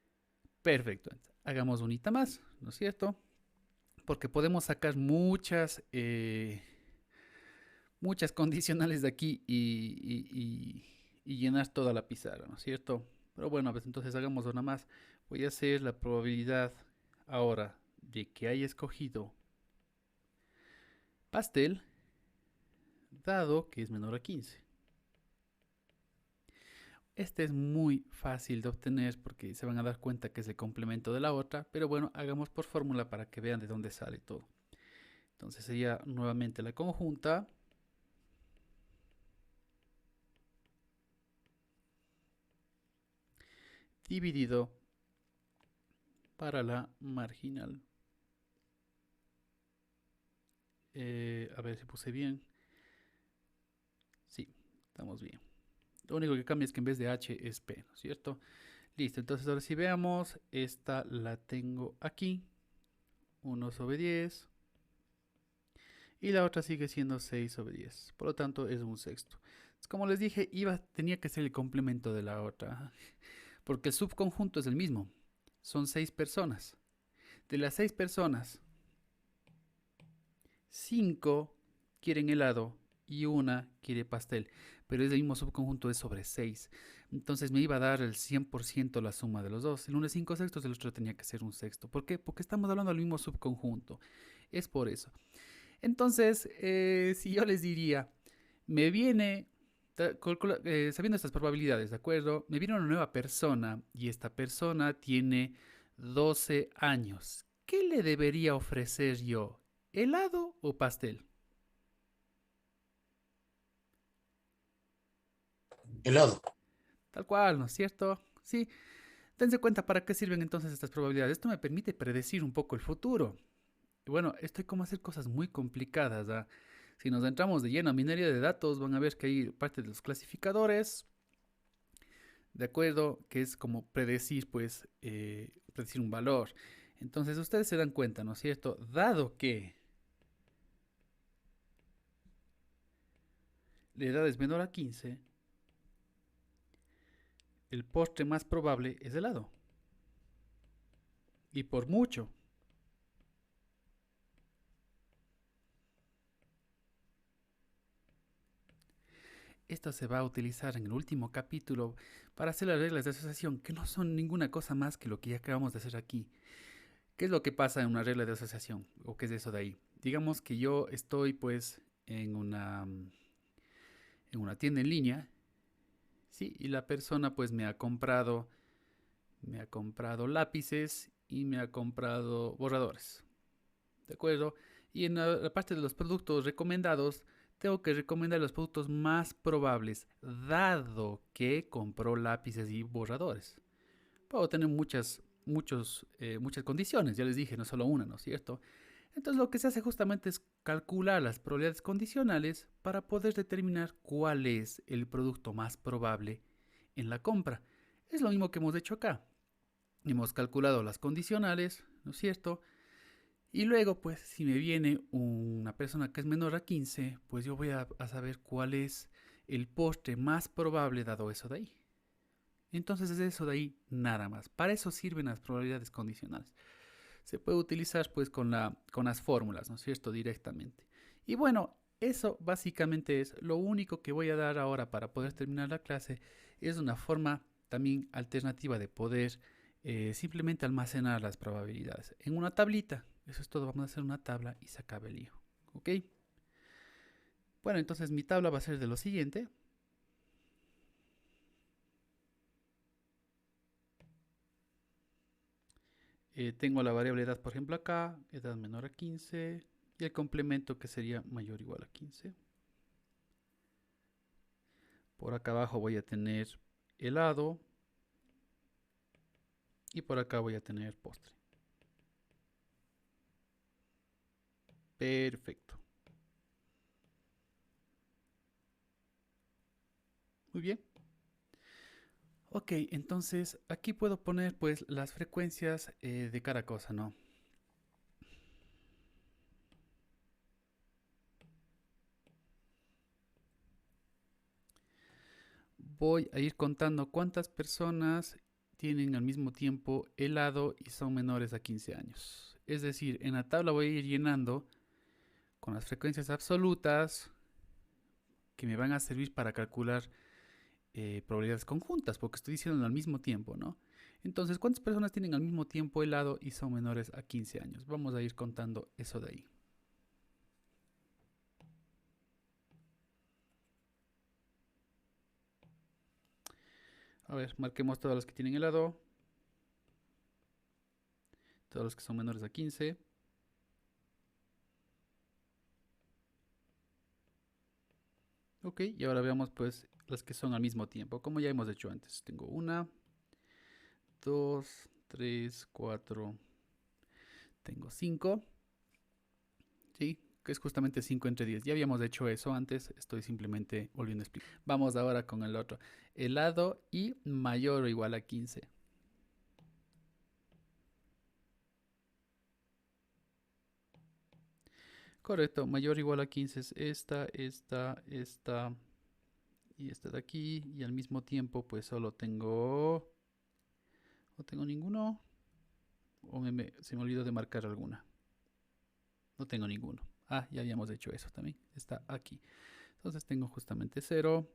Perfecto. Hagamos unita más, ¿no es cierto? Porque podemos sacar muchas condicionales de aquí y llenar toda la pizarra, ¿no es cierto? Pero bueno, pues entonces hagamos una más. Voy a hacer la probabilidad ahora de que haya escogido pastel, dado que es menor a 15. Este es muy fácil de obtener porque se van a dar cuenta que es el complemento de la otra, pero bueno, hagamos por fórmula para que vean de dónde sale todo. Entonces sería nuevamente la conjunta dividido para la marginal. A ver si puse bien. Sí, estamos bien. Lo único que cambia es que en vez de H es P, ¿no es cierto? Listo, entonces ahora si veamos, esta la tengo aquí, 1/10, y la otra sigue siendo 6/10, por lo tanto es un sexto. Como les dije, tenía que ser el complemento de la otra, porque el subconjunto es el mismo, son 6 personas. De las 6 personas, 5 quieren helado y una quiere pastel, pero es el mismo subconjunto, es sobre 6. Entonces me iba a dar el 100% la suma de los dos. El uno es 5 sextos, el otro tenía que ser un sexto. ¿Por qué? Porque estamos hablando del mismo subconjunto. Es por eso. Entonces, si yo les diría, me viene, sabiendo estas probabilidades, ¿de acuerdo? Me viene una nueva persona y esta persona tiene 12 años. ¿Qué le debería ofrecer yo? ¿Helado o pastel? Helado. Tal cual, ¿no es cierto? Sí. Dense cuenta para qué sirven entonces estas probabilidades. Esto me permite predecir un poco el futuro. Y bueno, esto hay como hacer cosas muy complicadas. ¿Ah? Si nos entramos de lleno a minería de datos, van a ver que hay parte de los clasificadores, de acuerdo, que es como predecir, pues, predecir un valor. Entonces ustedes se dan cuenta, ¿no es cierto? Dado que la edad es menor a 15, el postre más probable es helado. Y por mucho. Esto se va a utilizar en el último capítulo para hacer las reglas de asociación, que no son ninguna cosa más que lo que ya acabamos de hacer aquí. ¿Qué es lo que pasa en una regla de asociación? ¿O qué es eso de ahí? Digamos que yo estoy pues en una tienda en línea, ¿sí? Y la persona pues me ha comprado lápices y me ha comprado borradores, ¿de acuerdo? Y en la parte de los productos recomendados, tengo que recomendar los productos más probables, dado que compró lápices y borradores. Puedo tener muchas condiciones, ya les dije, no solo una, ¿no es cierto? Entonces lo que se hace justamente es calcular las probabilidades condicionales para poder determinar cuál es el producto más probable en la compra. Es lo mismo que hemos hecho acá. Hemos calculado las condicionales, ¿no es cierto? Y luego, pues, si me viene una persona que es menor a 15, pues yo voy a saber cuál es el postre más probable dado eso de ahí. Entonces es eso de ahí nada más. Para eso sirven las probabilidades condicionales. Se puede utilizar pues con las fórmulas, ¿no es cierto? Directamente. Y bueno, eso básicamente es lo único que voy a dar ahora para poder terminar la clase. Es una forma también alternativa de poder simplemente almacenar las probabilidades en una tablita. Eso es todo. Vamos a hacer una tabla y se acaba el lío. ¿Ok? Bueno, entonces mi tabla va a ser de lo siguiente. Tengo la variable edad, por ejemplo, acá, edad menor a 15, y el complemento que sería mayor o igual a 15. Por acá abajo voy a tener helado y por acá voy a tener postre. Perfecto. Muy bien. Ok, entonces aquí puedo poner pues las frecuencias de cada cosa, ¿no? Voy a ir contando cuántas personas tienen al mismo tiempo helado y son menores a 15 años. Es decir, en la tabla voy a ir llenando con las frecuencias absolutas que me van a servir para calcular probabilidades conjuntas, porque estoy diciendo al mismo tiempo, ¿no? Entonces, ¿cuántas personas tienen al mismo tiempo helado y son menores a 15 años? Vamos a ir contando eso de ahí. A ver, marquemos todas las que tienen helado. Todos los que son menores a 15. Ok, y ahora veamos pues las que son al mismo tiempo, como ya hemos hecho antes. Tengo 1, 2, 3, 4. Tengo 5. ¿Sí? Que es justamente 5 entre 10. Ya habíamos hecho eso antes, estoy simplemente volviendo a explicar. Vamos ahora con el otro. Helado y mayor o igual a 15. Correcto, mayor o igual a 15 es esta y esta de aquí. Y al mismo tiempo pues solo tengo... No tengo ninguno. O se me olvidó de marcar alguna. No tengo ninguno. Ah, ya habíamos hecho eso también. Está aquí. Entonces tengo justamente 0.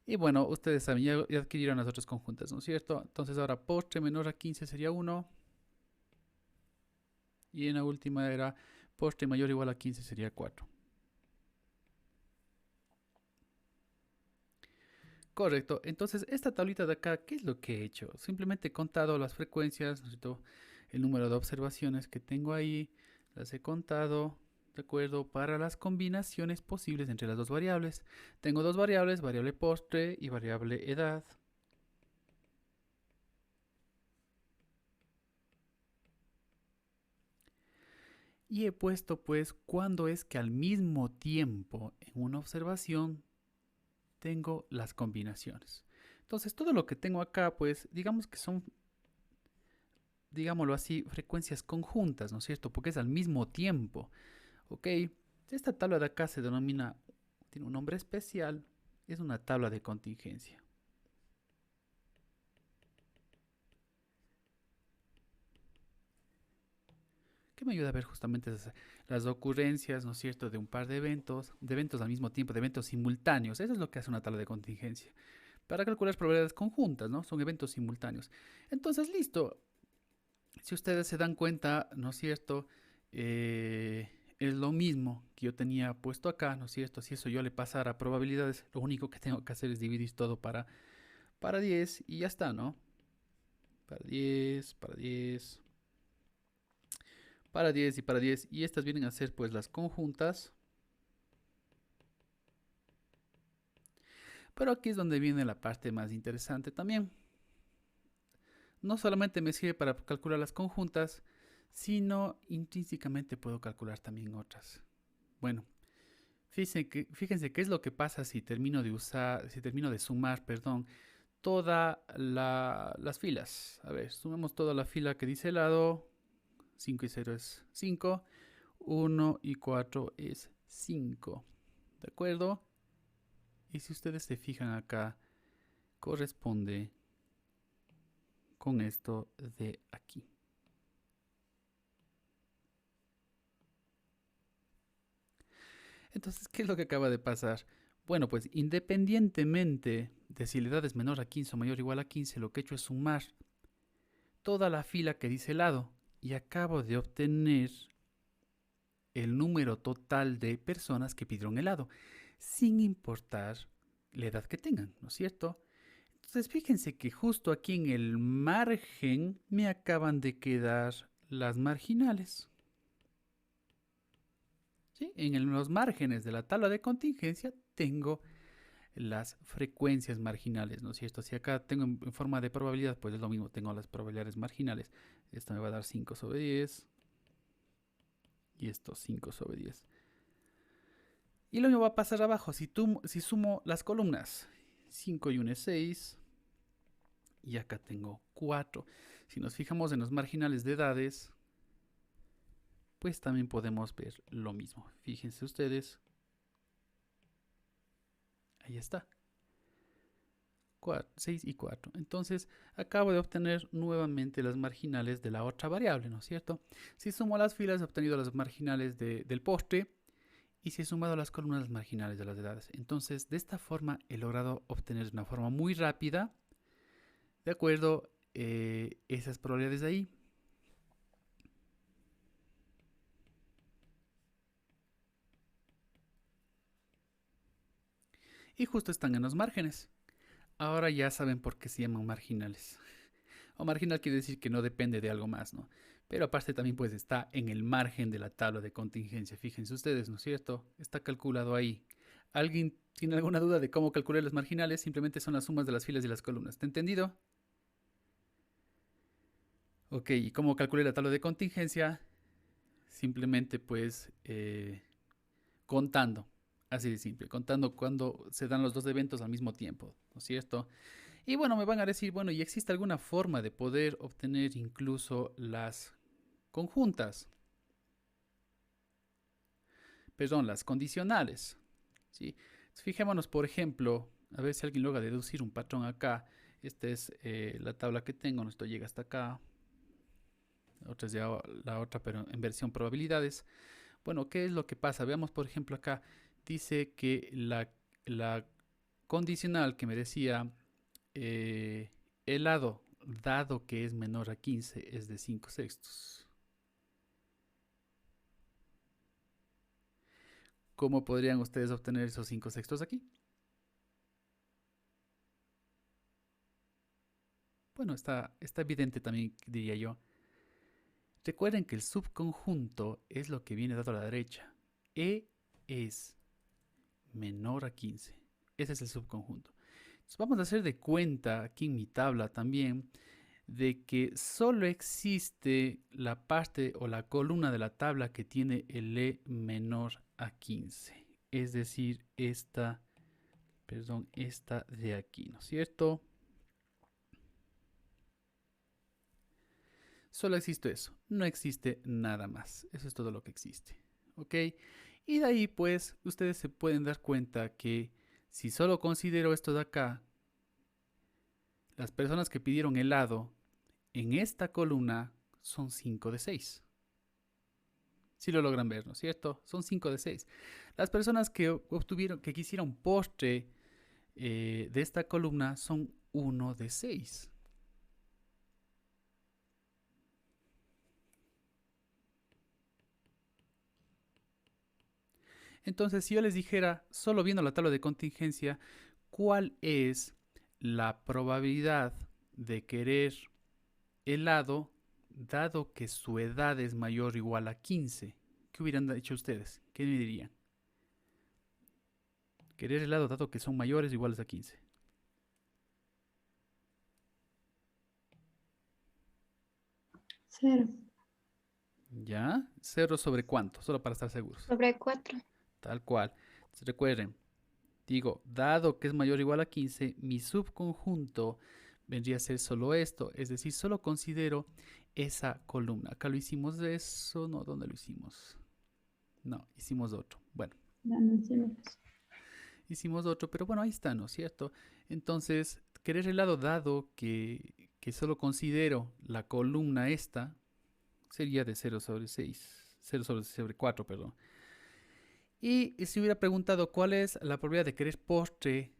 Y bueno, ustedes saben, ya adquirieron las otras conjuntas, ¿no es cierto? Entonces ahora postre menor a 15 sería 1. Y en la última era postre mayor o igual a 15 sería 4. Correcto. Entonces esta tablita de acá, ¿qué es lo que he hecho? Simplemente he contado las frecuencias, ¿no es cierto? El número de observaciones que tengo ahí. Las he contado, ¿de acuerdo? Para las combinaciones posibles entre las dos variables. Tengo dos variables, variable postre y variable edad. Y he puesto pues cuándo es que al mismo tiempo en una observación tengo las combinaciones. Entonces todo lo que tengo acá pues digamos que son, digámoslo así, frecuencias conjuntas, ¿no es cierto? Porque es al mismo tiempo. Ok, esta tabla de acá se denomina, tiene un nombre especial, es una tabla de contingencia. Que me ayuda a ver justamente las ocurrencias, ¿no es cierto?, de un par de eventos al mismo tiempo, de eventos simultáneos. Eso es lo que hace una tabla de contingencia. Para calcular probabilidades conjuntas, ¿no? Son eventos simultáneos. Entonces, listo. Si ustedes se dan cuenta, ¿no es cierto?, es lo mismo que yo tenía puesto acá, ¿no es cierto? Si eso yo le pasara probabilidades, lo único que tengo que hacer es dividir todo para 10 y ya está, ¿no? Para 10, para 10, para 10 y para 10. Y estas vienen a ser pues las conjuntas. Pero aquí es donde viene la parte más interesante también. No solamente me sirve para calcular las conjuntas, sino intrínsecamente puedo calcular también otras. Bueno, fíjense qué es lo que pasa si termino de sumar, perdón, todas las filas. A ver, sumemos toda la fila que dice helado. 5 y 0 es 5. 1 y 4 es 5. ¿De acuerdo? Y si ustedes se fijan acá, corresponde con esto de aquí. Entonces, ¿qué es lo que acaba de pasar? Bueno, pues independientemente de si la edad es menor a 15 o mayor o igual a 15, lo que he hecho es sumar toda la fila que dice helado y acabo de obtener el número total de personas que pidieron helado, sin importar la edad que tengan, ¿no es cierto? Entonces fíjense que justo aquí en el margen me acaban de quedar las marginales. ¿Sí? En los márgenes de la tabla de contingencia tengo las frecuencias marginales, ¿no es cierto? Si acá tengo en forma de probabilidad, pues es lo mismo, tengo las probabilidades marginales. Esto me va a dar 5 sobre 10 y esto 5 sobre 10. Y lo mismo va a pasar abajo, si sumo las columnas, 5 y 1 es 6, y acá tengo 4. Si nos fijamos en los marginales de edades, pues también podemos ver lo mismo. Fíjense ustedes. Ahí está. 6 y 4. Entonces, acabo de obtener nuevamente las marginales de la otra variable, ¿no es cierto? Si sumo las filas, he obtenido las marginales del postre y si he sumado las columnas, las marginales de las edades. Entonces, de esta forma he logrado obtener de una forma muy rápida, de acuerdo, esas probabilidades de ahí. Y justo están en los márgenes. Ahora ya saben por qué se llaman marginales. O marginal quiere decir que no depende de algo más, ¿no? Pero aparte también pues está en el margen de la tabla de contingencia. Fíjense ustedes, ¿no es cierto? Está calculado ahí. ¿Alguien tiene alguna duda de cómo calcular las marginales? Simplemente son las sumas de las filas y las columnas. ¿Está entendido? Ok, ¿y cómo calculé la tabla de contingencia? Simplemente pues contando. Así de simple, contando cuando se dan los dos eventos al mismo tiempo, ¿no es cierto? Y bueno, me van a decir, bueno, ¿y existe alguna forma de poder obtener incluso las conjuntas? Perdón, las condicionales, ¿sí? Fijémonos, por ejemplo, a ver si alguien logra deducir un patrón acá. Esta es la tabla que tengo, esto llega hasta acá. La otra es ya la otra, pero en versión probabilidades. Bueno, ¿qué es lo que pasa? Veamos, por ejemplo, acá dice que la condicional que me decía el lado dado que es menor a 15 es de 5 sextos. ¿Cómo podrían ustedes obtener esos 5 sextos aquí? Bueno, está evidente también, diría yo. Recuerden que el subconjunto es lo que viene dado a la derecha. E es menor a 15. Ese es el subconjunto. Entonces vamos a hacer de cuenta aquí en mi tabla también de que solo existe la parte o la columna de la tabla que tiene el E menor a 15. Es decir, esta de aquí, ¿no es cierto? Solo existe eso, no existe nada más. Eso es todo lo que existe. ¿Ok? Y de ahí, pues, ustedes se pueden dar cuenta que si solo considero esto de acá, las personas que pidieron helado en esta columna son 5 de 6. Si lo logran ver, ¿no es cierto? Son 5 de 6. Las personas que que quisieron postre de esta columna son 1 de 6. Entonces, si yo les dijera, solo viendo la tabla de contingencia, ¿cuál es la probabilidad de querer helado dado que su edad es mayor o igual a 15? ¿Qué hubieran dicho ustedes? ¿Qué me dirían? Querer helado dado que son mayores o iguales a 15. Cero. ¿Ya? ¿Cero sobre cuánto? Solo para estar seguros. Sobre 4. Tal cual. Entonces, recuerden, digo, dado que es mayor o igual a 15, mi subconjunto vendría a ser solo esto. Es decir, solo considero esa columna. Acá lo hicimos de eso. No, ¿dónde lo hicimos? No, hicimos otro. Bueno, Ya no hicimos. hicimos otro, pero bueno, ahí está, ¿no es cierto? Entonces, querer el lado dado que solo considero la columna esta, sería de 0 sobre 6. 0 sobre 4, perdón. Y si hubiera preguntado cuál es la probabilidad de querer postre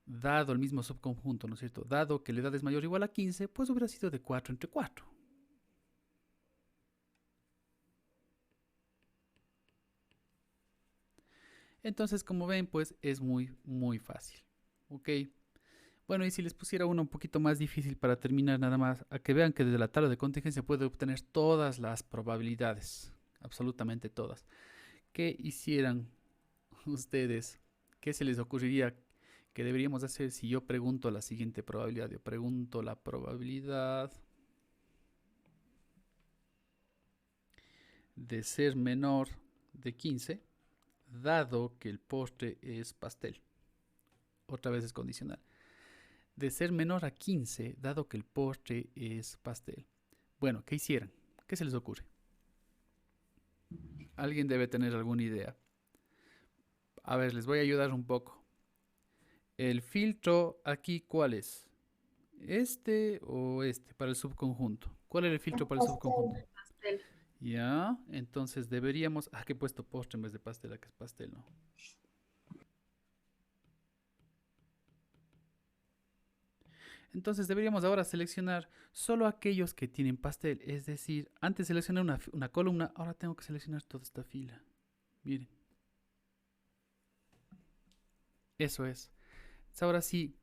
dado el mismo subconjunto, ¿no es cierto? Dado que la edad es mayor o igual a 15, pues hubiera sido de 4 entre 4. Entonces, como ven, pues es muy, muy fácil. ¿Ok? Bueno, y si les pusiera uno un poquito más difícil para terminar nada más, a que vean que desde la tabla de contingencia puede obtener todas las probabilidades, absolutamente todas. ¿Qué hicieran ustedes? ¿Qué se les ocurriría que deberíamos hacer si yo pregunto la siguiente probabilidad? Yo pregunto la probabilidad de ser menor de 15, dado que el postre es pastel. Otra vez es condicional. De ser menor a 15, dado que el postre es pastel. Bueno, ¿qué hicieran? ¿Qué se les ocurre? Alguien debe tener alguna idea. A ver, les voy a ayudar un poco. El filtro aquí, ¿cuál es? ¿Este o este para el subconjunto? ¿Cuál es el filtro para el subconjunto? Pastel. Pastel. Ya, entonces deberíamos... Ah, que he puesto postre en vez de pastel, que es pastel, ¿no? Entonces deberíamos ahora seleccionar solo aquellos que tienen pastel. Es decir, antes seleccioné una columna, ahora tengo que seleccionar toda esta fila. Miren. Eso es. Ahora sí,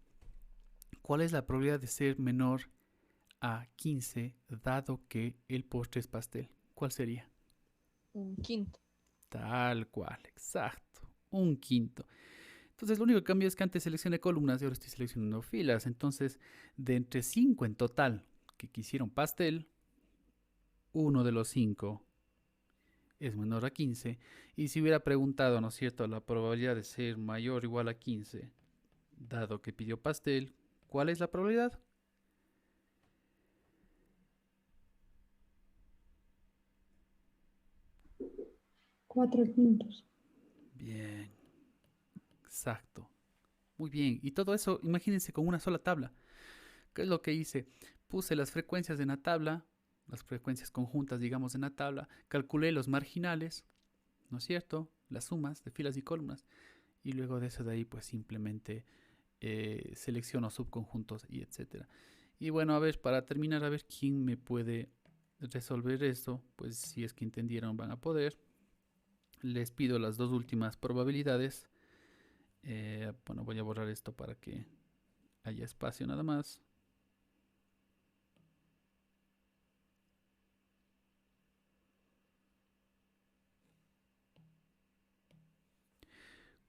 ¿cuál es la probabilidad de ser menor a 15 dado que el postre es pastel? ¿Cuál sería? Un quinto. Tal cual, exacto. Un quinto. Entonces, lo único que cambia es que antes seleccioné columnas y ahora estoy seleccionando filas. Entonces, de entre 5 en total que quisieron pastel, uno de los 5 es menor a 15. Y si hubiera preguntado, ¿no es cierto?, la probabilidad de ser mayor o igual a 15, dado que pidió pastel, ¿cuál es la probabilidad? Cuatro quintos. Bien, exacto. Muy bien. Y todo eso, imagínense con una sola tabla. ¿Qué es lo que hice? Puse las frecuencias en la tabla, las frecuencias conjuntas, digamos, en la tabla, calculé los marginales, ¿no es cierto? Las sumas de filas y columnas, y luego de eso de ahí, pues simplemente selecciono subconjuntos y etcétera. Y bueno, a ver, para terminar, a ver quién me puede resolver esto, pues si es que entendieron, van a poder. Les pido las dos últimas probabilidades. Bueno, voy a borrar esto para que haya espacio nada más.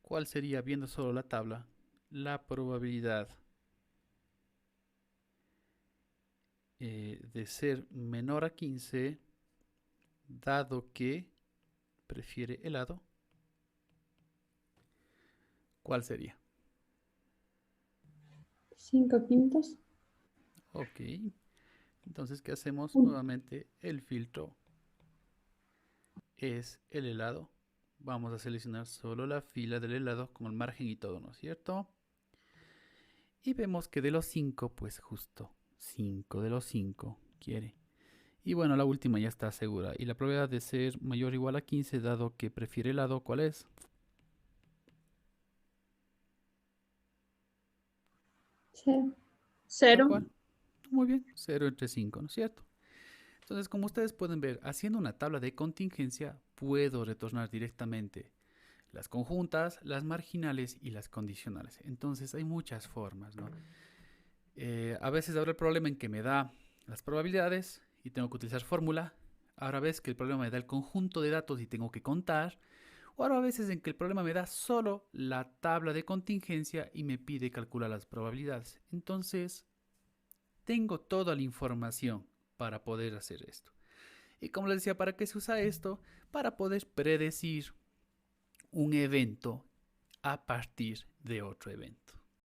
¿Cuál sería, viendo solo la tabla, la probabilidad de ser menor a 15 dado que prefiere helado? ¿Cuál sería? Cinco quintos. Ok. Entonces, ¿qué hacemos? Uno. Nuevamente, el filtro es el helado. Vamos a seleccionar solo la fila del helado con el margen y todo, ¿no es cierto? Y vemos que de los 5, pues justo 5 de los 5 quiere. Y bueno, la última ya está segura. Y la probabilidad de ser mayor o igual a 15, dado que prefiere helado, ¿cuál es? Cero. Tal Cero. cual. Muy bien, 0 entre 5, ¿no es cierto? Entonces, como ustedes pueden ver, haciendo una tabla de contingencia, puedo retornar directamente las conjuntas, las marginales y las condicionales. Entonces, hay muchas formas, ¿no? A veces habrá el problema en que me da las probabilidades y tengo que utilizar fórmula. Ahora ves que el problema me da el conjunto de datos y tengo que contar. O ahora a veces en que el problema me da solo la tabla de contingencia y me pide calcular las probabilidades. Entonces, tengo toda la información para poder hacer esto. Y como les decía, ¿para qué se usa esto? Para poder predecir un evento a partir de otro evento.